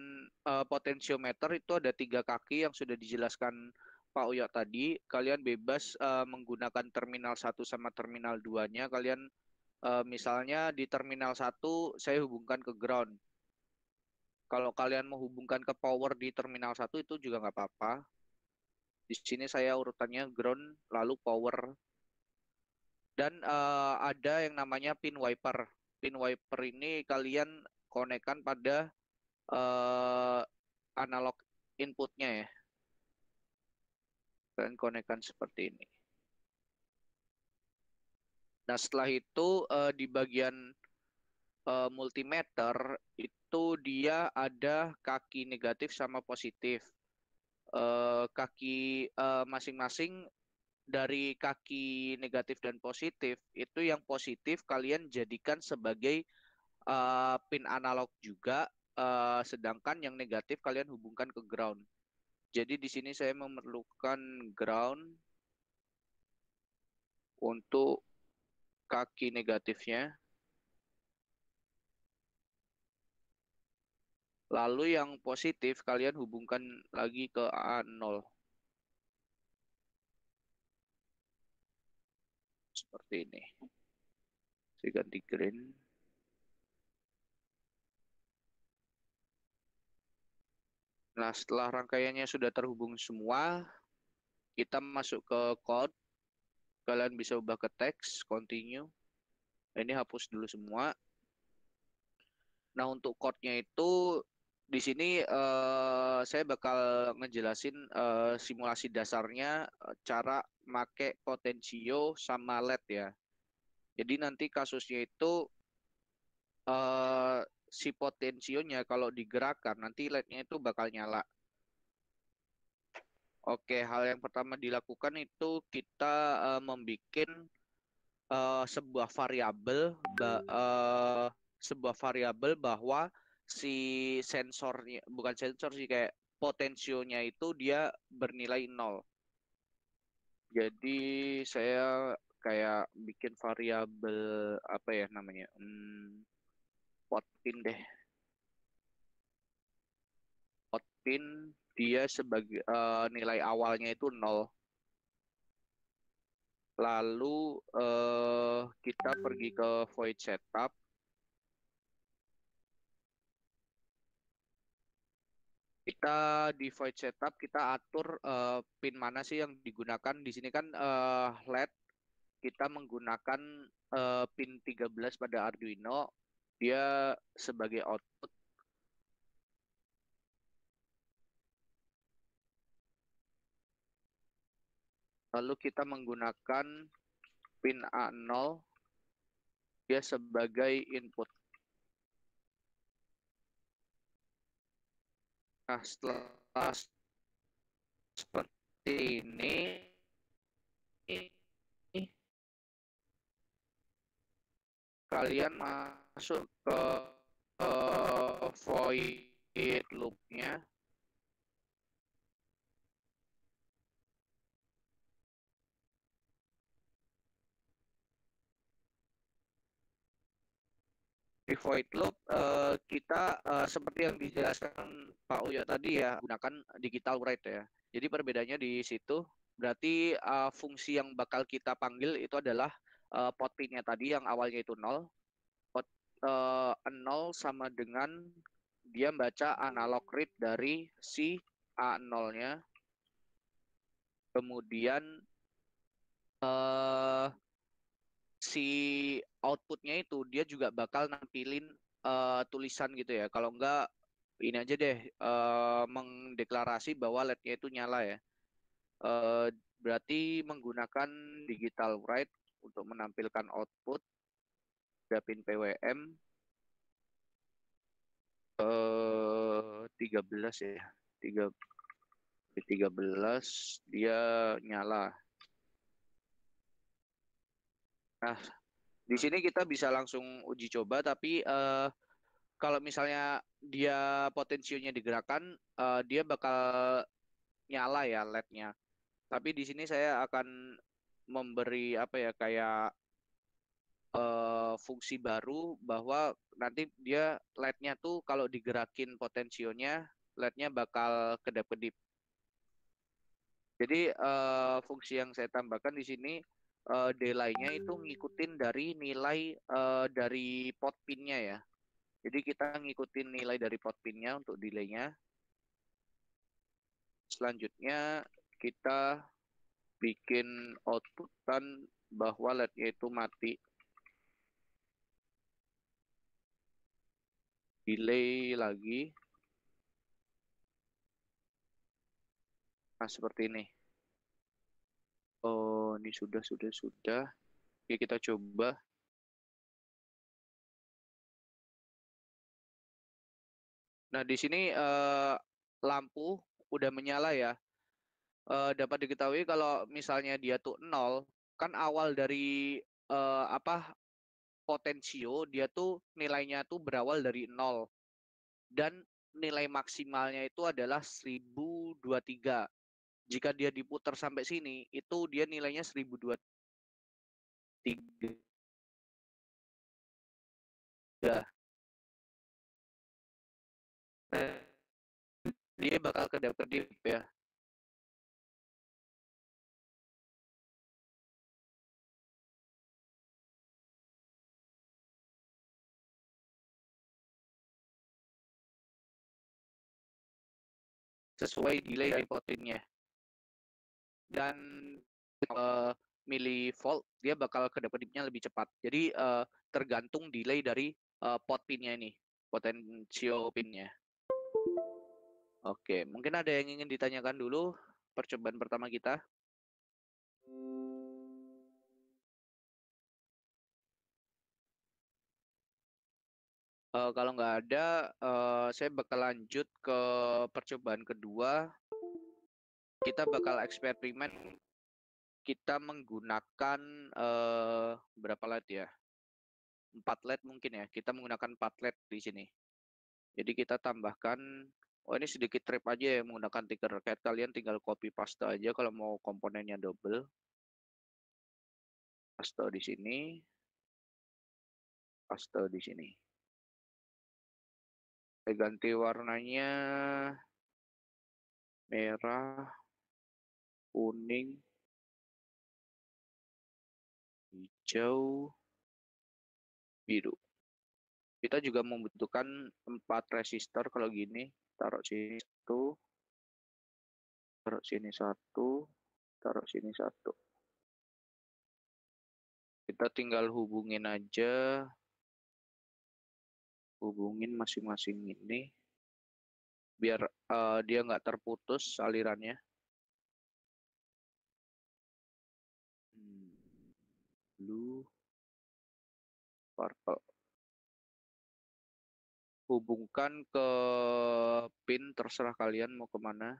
potensiometer itu ada 3 kaki yang sudah dijelaskan Pak Uyo tadi. Kalian bebas menggunakan terminal 1 sama terminal 2-nya. Kalian misalnya di terminal 1 saya hubungkan ke ground. Kalau kalian menghubungkan ke power di terminal 1 itu juga nggak apa-apa. Di sini saya urutannya ground lalu power. Dan ada yang namanya pin wiper. Pin wiper ini kalian konekkan pada analog inputnya ya. Kalian konekkan seperti ini. Nah setelah itu di bagian multimeter itu dia ada kaki negatif sama positif. Kaki masing-masing dari kaki negatif dan positif itu yang positif kalian jadikan sebagai pin analog juga, sedangkan yang negatif kalian hubungkan ke ground. Jadi di sini saya memerlukan ground untuk kaki negatifnya. Lalu yang positif kalian hubungkan lagi ke A0. Seperti ini. Saya ganti green. Nah, setelah rangkaiannya sudah terhubung semua, kita masuk ke code. Kalian bisa ubah ke teks, continue. Ini hapus dulu semua. Nah, untuk code-nya itu di sini saya bakal ngejelasin simulasi dasarnya, cara make potensio sama LED ya. Jadi nanti kasusnya itu si potensionya kalau digerakkan nanti LED-nya itu bakal nyala. Oke, hal yang pertama dilakukan itu kita membuat sebuah variabel bahwa si sensornya, bukan sensor sih, kayak potensionya itu dia bernilai 0. Jadi saya kayak bikin variabel apa ya namanya, potpin deh. Potpin dia sebagai nilai awalnya itu 0. Lalu kita pergi ke void setup. Kita di void setup kita atur pin mana sih yang digunakan. Di sini kan LED kita menggunakan pin 13 pada Arduino. Dia sebagai output. Lalu kita menggunakan pin A0 dia sebagai input. Nah, setelah seperti ini, kalian masuk ke void loop-nya. Di void loop kita seperti yang dijelaskan Pak Uyo tadi ya, gunakan digital write ya. Jadi perbedaannya di situ berarti fungsi yang bakal kita panggil itu adalah pot pin-nya tadi yang awalnya itu 0. Pot 0 sama dengan dia baca analog read dari si A0-nya. Kemudian si outputnya itu dia juga bakal nampilin tulisan gitu ya. Kalau enggak ini aja deh mendeklarasi bahwa LED-nya itu nyala ya. Berarti menggunakan digital write untuk menampilkan output pin PWM 13 ya. 13 dia nyala. Nah, di sini kita bisa langsung uji coba, tapi kalau misalnya dia potensionya digerakkan, dia bakal nyala ya LED-nya. Tapi di sini saya akan memberi apa ya kayak fungsi baru bahwa nanti dia LED-nya tuh kalau digerakin potensionya, LED-nya bakal kedap-kedip. Jadi fungsi yang saya tambahkan di sini delay-nya itu ngikutin dari nilai dari pot pin-nya ya. Jadi kita ngikutin nilai dari pot pin-nya untuk delay-nya. Selanjutnya kita bikin outputan bahwa LED-nya itu mati. Delay lagi. Nah, seperti ini. Oh, ini sudah. Oke, kita coba. Nah, di sini lampu udah menyala ya. Dapat diketahui kalau misalnya dia tuh 0, kan awal dari potensio dia tuh nilainya tuh berawal dari 0 dan nilai maksimalnya itu adalah 1023. Jika dia diputar sampai sini, itu dia nilainya 1023. Dia bakal kedap-kedip ya. Sesuai delay dari potinnya. Dan milivolt dia bakal kedap-kedipnya lebih cepat. Jadi tergantung delay dari pot pinnya ini, potensio pinnya. Oke, mungkin ada yang ingin ditanyakan dulu percobaan pertama kita. Kalau nggak ada, saya bakal lanjut ke percobaan kedua. Kita bakal eksperimen. Kita menggunakan berapa LED ya? 4 LED mungkin ya. Kita menggunakan 4 LED di sini. Jadi kita tambahkan, oh ini sedikit trip aja ya menggunakan Tinkercad. Kalian tinggal copy paste aja kalau mau komponennya double. Paste di sini. Paste di sini. Saya ganti warnanya merah, kuning, hijau, biru. Kita juga membutuhkan 4 resistor kalau gini. Taruh sini 1, taruh sini 1, taruh sini 1. Kita tinggal hubungin aja. Hubungin masing-masing ini. Biar dia nggak terputus alirannya. Blue, purple. Hubungkan ke pin, terserah kalian mau kemana.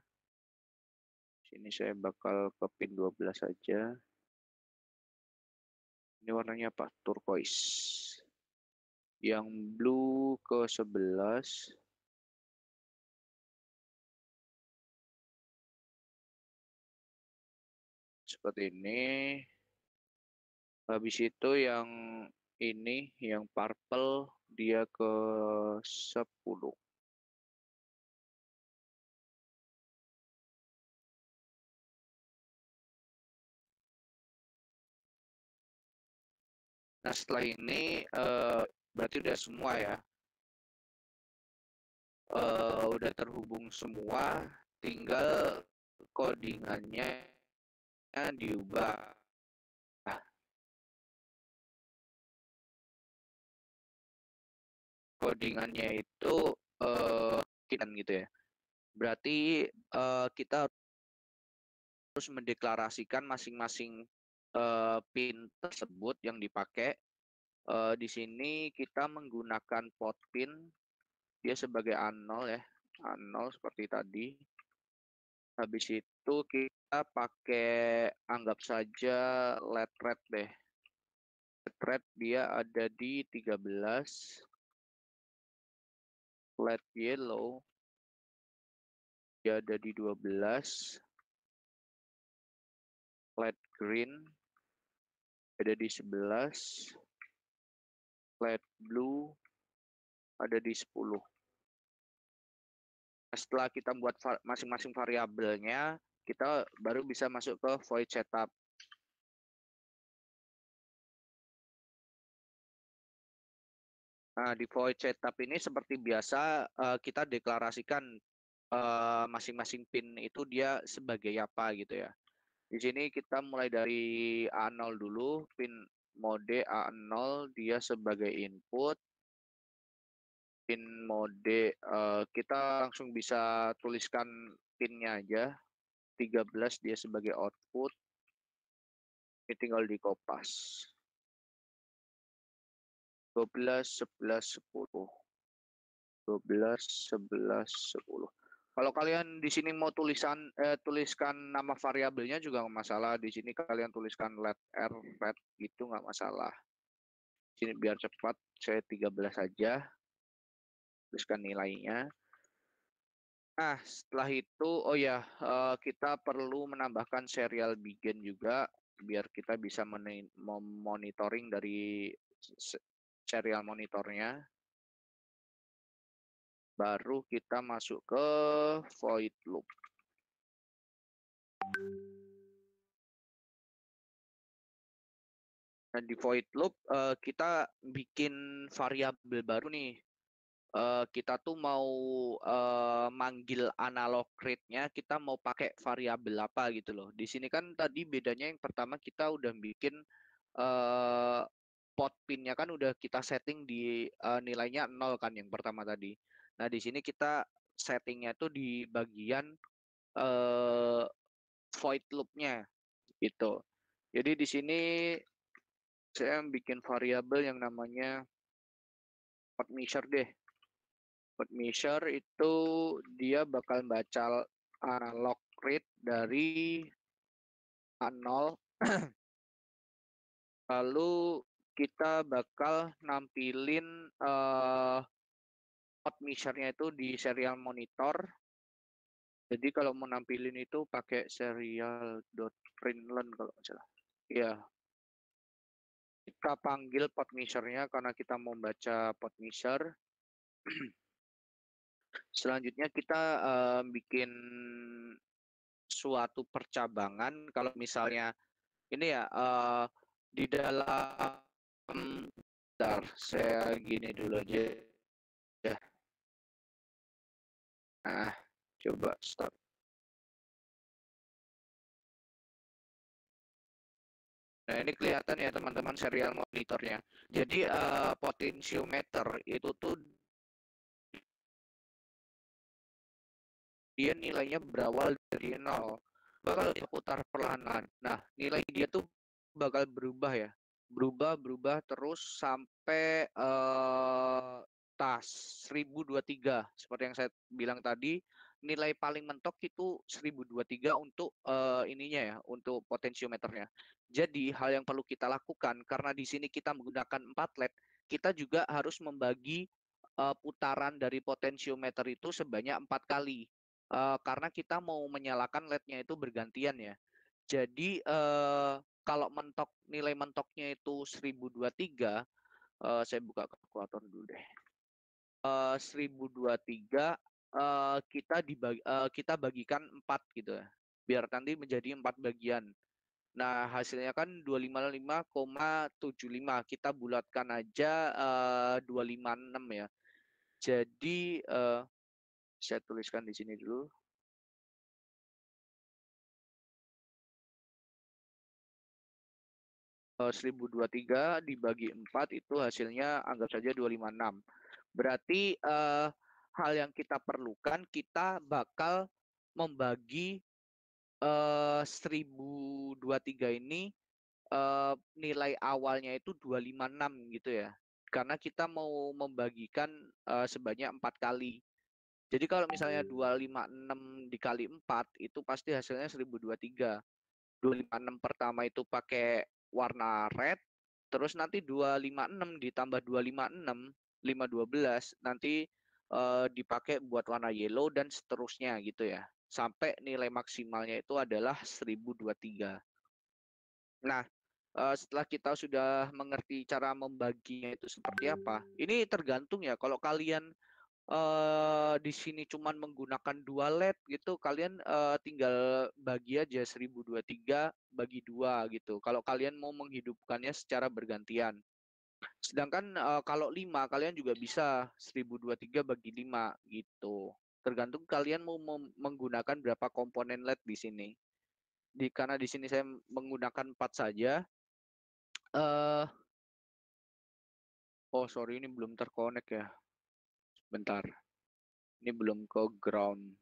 Sini saya bakal ke pin 12 saja. Ini warnanya apa? Turquoise. Yang blue ke 11. seperti ini. Habis itu yang ini, yang purple dia ke 10. Nah, setelah ini berarti udah semua ya. Udah terhubung semua, tinggal codingannya diubah. Codingannya itu kita gitu ya. Berarti kita harus mendeklarasikan masing-masing pin tersebut yang dipakai. Di sini kita menggunakan port pin, dia sebagai A0 ya, A0 seperti tadi. Habis itu kita pakai, anggap saja LED red deh. LED red dia ada di 13. LED yellow dia ada di 12. LED green ada di 11. LED blue ada di 10. Setelah kita buat masing-masing variabelnya, kita baru bisa masuk ke void setup. Nah, di void setup ini seperti biasa kita deklarasikan masing-masing pin itu dia sebagai apa gitu ya. Di sini kita mulai dari A0 dulu, pin mode A0 dia sebagai input. Pin mode kita langsung bisa tuliskan pinnya aja. 13 dia sebagai output. Ini tinggal di kopas. 12, 11, 10. 12, 11, 10. Kalau kalian di sini mau tuliskan nama variabelnya juga nggak masalah. Di sini kalian tuliskan let r red gitu nggak masalah. Di sini biar cepat, saya 13 saja. Tuliskan nilainya. Nah, setelah itu, oh ya, kita perlu menambahkan serial begin juga, biar kita bisa memonitoring dari serial monitornya. Baru kita masuk ke void loop. Dan di void loop kita bikin variabel baru nih. Kita tuh mau manggil analog rate-nya, kita mau pakai variabel apa gitu loh. Di sini kan tadi bedanya yang pertama kita udah bikin pot pin-nya kan udah kita setting di nilainya 0 kan yang pertama tadi. Nah, di sini kita settingnya tuh di bagian void loop-nya gitu. Jadi di sini saya bikin variabel yang namanya pot measure deh. Pot measure itu dia bakal baca analog rate dari A0. Lalu kita bakal nampilin pot measure-nya itu di serial monitor. Jadi kalau mau nampilin itu pakai serial.println kalau nggak salah. Ya. Kita panggil pot measure-nya karena kita mau baca pot measure. Selanjutnya kita bikin suatu percabangan. Kalau misalnya ini ya di dalam, bentar, saya gini dulu aja ya. Nah, coba start. Nah, ini kelihatan ya teman-teman serial monitornya. Jadi potentiometer itu tuh dia nilainya berawal dari 0. Bakal diputar perlahan. Nah, nilai dia tuh bakal berubah ya. Berubah terus sampai tas 1023. Seperti yang saya bilang tadi, nilai paling mentok itu 1023 untuk ininya ya, untuk potentiometernya. Jadi hal yang perlu kita lakukan karena di sini kita menggunakan 4 LED, kita juga harus membagi putaran dari potentiometer itu sebanyak 4 kali. Karena kita mau menyalakan LED-nya itu bergantian ya. Jadi kalau nilai mentoknya itu 1023, saya buka kalkulator dulu deh. 1023 kita bagikan 4 gitu ya. Biar nanti menjadi 4 bagian. Nah, hasilnya kan 255,75. Kita bulatkan aja 256 ya. Jadi saya tuliskan di sini dulu. 1023 dibagi 4 itu hasilnya anggap saja 256. Berarti hal yang kita perlukan, kita bakal membagi 1023 ini nilai awalnya itu 256 gitu ya. Karena kita mau membagikan sebanyak 4 kali. Jadi kalau misalnya 256 dikali 4 itu pasti hasilnya 1023. 256 pertama itu pakai warna red, terus nanti 256 ditambah 256, 512 nanti dipakai buat warna yellow dan seterusnya gitu ya. Sampai nilai maksimalnya itu adalah 1023. Nah, setelah kita sudah mengerti cara membaginya itu seperti apa, ini tergantung ya. Kalau kalian di sini cuman menggunakan 2 LED gitu, kalian tinggal bagi aja 1023 bagi 2 gitu. Kalau kalian mau menghidupkannya secara bergantian. Sedangkan kalau 5 kalian juga bisa 1023 bagi 5 gitu. Tergantung kalian mau menggunakan berapa komponen LED di sini. Karena di sini saya menggunakan 4 saja. Oh sorry, ini belum terkonek ya. Bentar. Ini belum ke ground.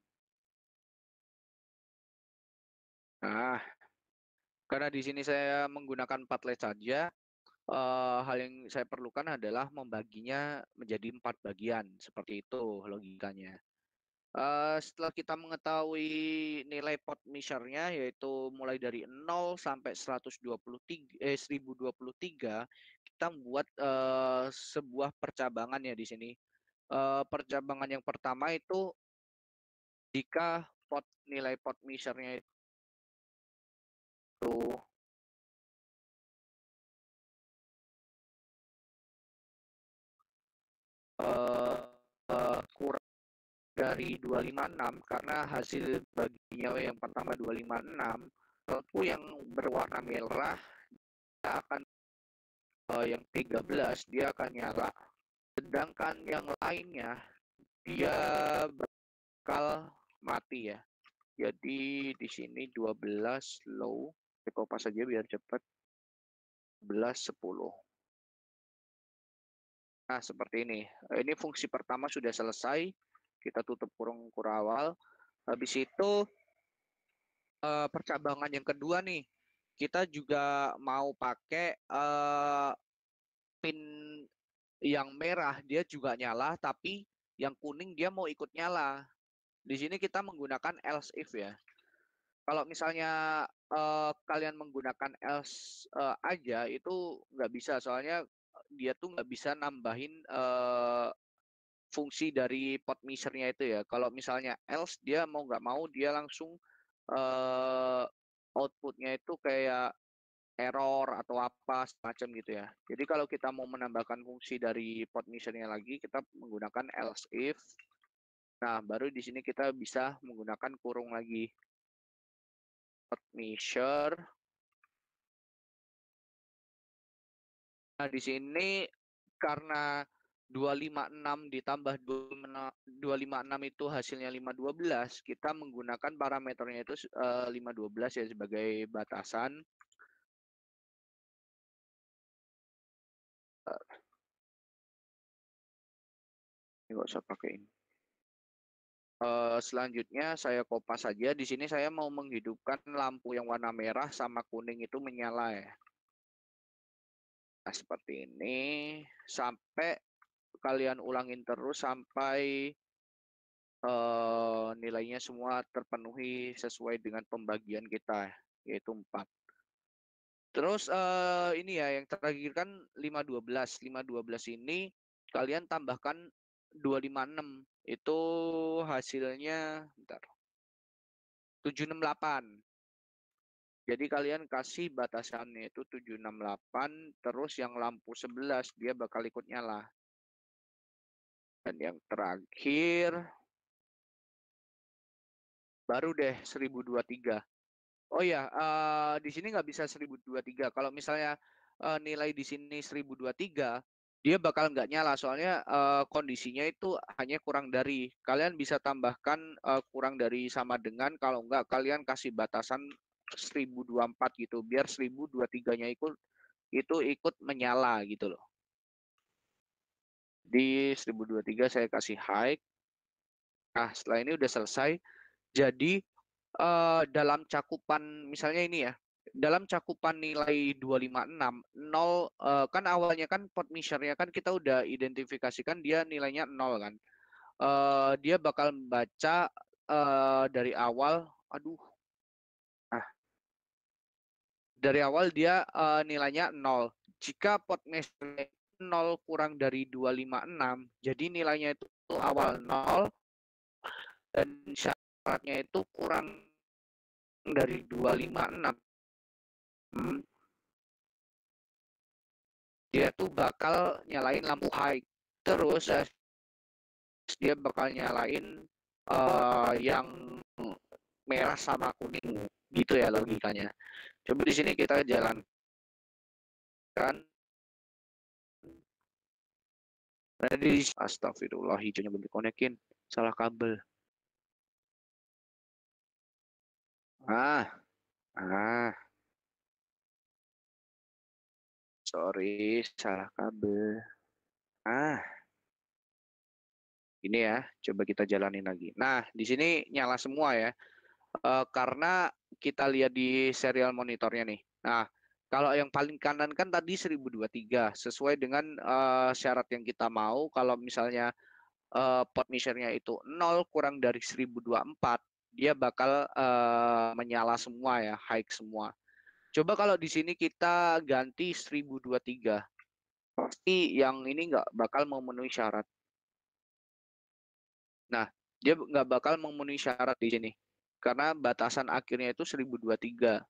Nah, karena di sini saya menggunakan 4 LED saja, hal yang saya perlukan adalah membaginya menjadi 4 bagian. Seperti itu logikanya. Setelah kita mengetahui nilai pot measure-nya, yaitu mulai dari 0 sampai 1023, kita membuat sebuah percabangan ya di sini. Percabangan yang pertama itu jika nilai pot measure-nya itu kurang dari 256, karena hasil baginya yang pertama 256, lampu yang berwarna merah akan yang 13 dia akan nyala, sedangkan yang lainnya dia bakal mati ya. Jadi di sini 12 low, saya kopas saja biar cepat. 11 10. Nah, seperti ini. Ini fungsi pertama sudah selesai. Kita tutup kurung kurawal. Habis itu percabangan yang kedua nih. Kita juga mau pakai pin yang merah dia juga nyala, tapi yang kuning dia mau ikut nyala. Di sini kita menggunakan else if ya. Kalau misalnya kalian menggunakan else aja itu nggak bisa, soalnya dia tuh nggak bisa nambahin fungsi dari pot measure-nya itu ya. Kalau misalnya else dia mau nggak mau dia langsung outputnya itu kayak error atau apa semacam gitu ya. Jadi kalau kita mau menambahkan fungsi dari pot measure-nya lagi, kita menggunakan else if. Nah, baru di sini kita bisa menggunakan kurung lagi. Pot measure. Nah, di sini karena 256 ditambah 256 itu hasilnya 512, kita menggunakan parameternya itu 512 ya sebagai batasan. Ini nggak usah pakai ini. Selanjutnya saya kopas saja. Di sini saya mau menghidupkan lampu yang warna merah sama kuning itu menyala ya. Nah, seperti ini sampai kalian ulangin terus sampai nilainya semua terpenuhi sesuai dengan pembagian kita, yaitu 4. Terus ini ya yang terakhir kan 512. 512 ini kalian tambahkan 256. Itu hasilnya bentar. 768. Jadi kalian kasih batasannya itu 768, terus yang lampu 11 dia bakal ikut nyala. Dan yang terakhir baru deh 1023. Oh ya, di sini nggak bisa 1023. Kalau misalnya nilai di sini 1023, dia bakal nggak nyala. Soalnya kondisinya itu hanya kurang dari. Kalian bisa tambahkan kurang dari sama dengan. Kalau nggak, kalian kasih batasan 1024 gitu. Biar 1023-nya itu ikut menyala gitu loh. Di 1023 saya kasih high. Nah, setelah ini udah selesai. Jadi dalam cakupan misalnya ini ya, dalam cakupan nilai 256, 0 kan awalnya kan pot measure-nya kan kita udah identifikasikan dia nilainya 0 kan. Dia bakal membaca dari awal, aduh. Nah, dari awal dia nilainya 0. Jika pot measure 0 kurang dari 256, jadi nilainya itu awal 0 dan syaratnya itu kurang dari 256. Dia tuh bakal nyalain lampu high. Terus dia bakal nyalain yang merah sama kuning. Gitu ya logikanya. Coba di sini kita jalankan. Tadi astagfirullah, hijaunya belum dikonekin. Salah kabel. Sorry, salah kabel. Ini ya, coba kita jalanin lagi. Nah, di sini nyala semua ya. Karena kita lihat di serial monitornya nih. Nah, kalau yang paling kanan kan tadi 1023 sesuai dengan syarat yang kita mau. Kalau misalnya pot measure-nya itu 0 kurang dari 1024, dia bakal menyala semua ya, high semua. Coba kalau di sini kita ganti 1023, pasti yang ini nggak bakal memenuhi syarat. Nah, dia nggak bakal memenuhi syarat di sini. Karena batasan akhirnya itu 1023.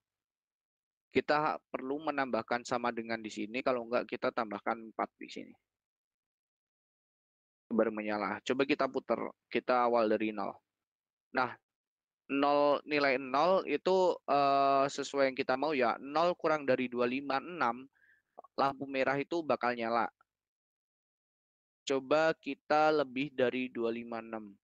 Kita perlu menambahkan sama dengan di sini, kalau enggak kita tambahkan 4 di sini. Baru menyala. Coba kita putar, kita awal dari 0. Nah, 0 nilai 0 itu sesuai yang kita mau ya. 0 kurang dari 256, lampu merah itu bakal nyala. Coba kita lebih dari 256.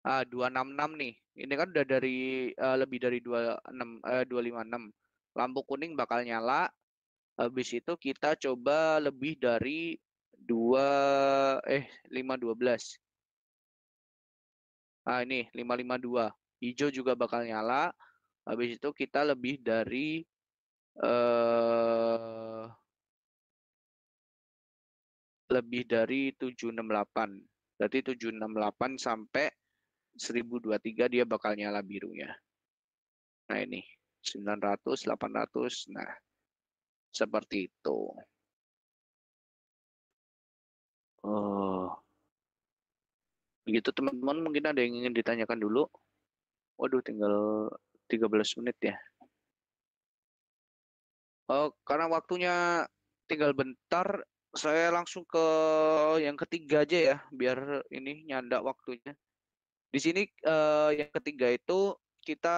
266 nih. Ini kan udah dari lebih dari 256. Lampu kuning bakal nyala. Habis itu kita coba lebih dari 512. Ini 552. Hijau juga bakal nyala. Habis itu kita lebih dari eh lebih dari 768. Berarti 768 sampai 1023 dia bakal nyala birunya. Nah, ini 900, 800. Nah, seperti itu. Begitu teman-teman, mungkin ada yang ingin ditanyakan dulu. Waduh, tinggal 13 menit ya. Karena waktunya tinggal bentar, saya langsung ke yang ketiga aja ya, biar ini nyanda waktunya. Di sini yang ketiga itu kita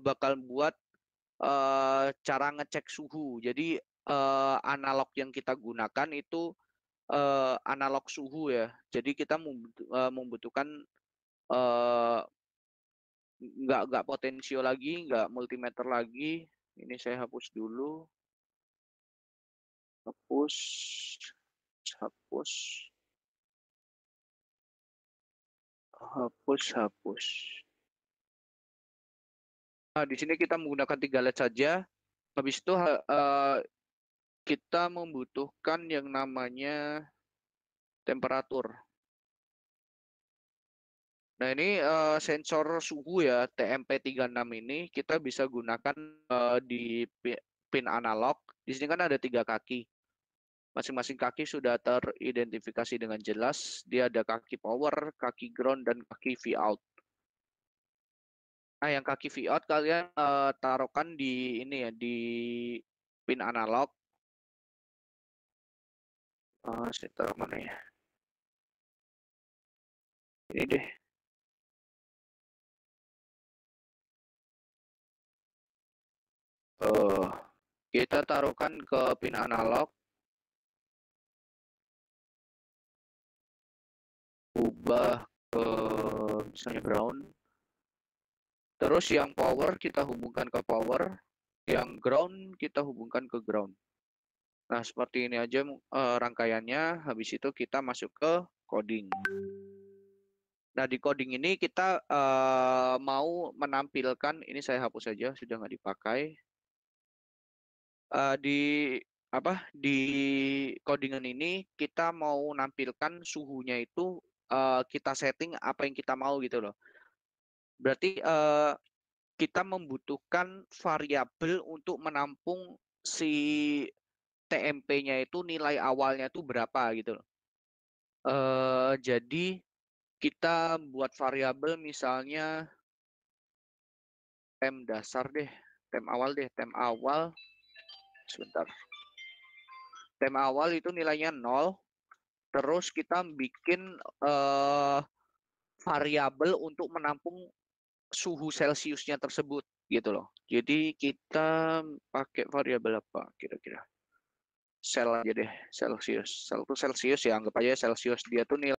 bakal buat cara ngecek suhu. Jadi analog yang kita gunakan itu analog suhu ya. Jadi kita membutuhkan nggak potensio lagi, nggak multimeter lagi. Ini saya hapus dulu. Hapus. Nah, di sini kita menggunakan 3 LED saja. Habis itu kita membutuhkan yang namanya temperatur. Nah, ini sensor suhu ya, TMP36 ini kita bisa gunakan di pin analog. Di sini kan ada 3 kaki. Masing-masing kaki sudah teridentifikasi dengan jelas. Dia ada kaki power, kaki ground, dan kaki V out. Nah, yang kaki Viot kalian taruhkan di ini ya, di pin analog. Saya taruh mana ya? Ini deh. Kita taruhkan ke pin analog. Ubah ke misalnya ground. Terus yang power kita hubungkan ke power. Yang ground kita hubungkan ke ground. Nah, seperti ini aja rangkaiannya. Habis itu kita masuk ke coding. Nah, di coding ini kita mau menampilkan, ini saya hapus saja, sudah nggak dipakai. Di codingan ini kita mau nampilkan suhunya itu kita setting apa yang kita mau gitu loh. Berarti kita membutuhkan variabel untuk menampung si TMP-nya itu nilai awalnya itu berapa gitu loh. Jadi kita buat variabel misalnya tem dasar deh, tem awal sebentar. Tem awal itu nilainya 0, terus kita bikin variabel untuk menampung suhu Celsiusnya tersebut gitu loh. Jadi kita pakai variabel apa kira-kira? Sel aja deh, Celsius. Sel itu Celsius ya, anggap aja Celsius dia tuh nilai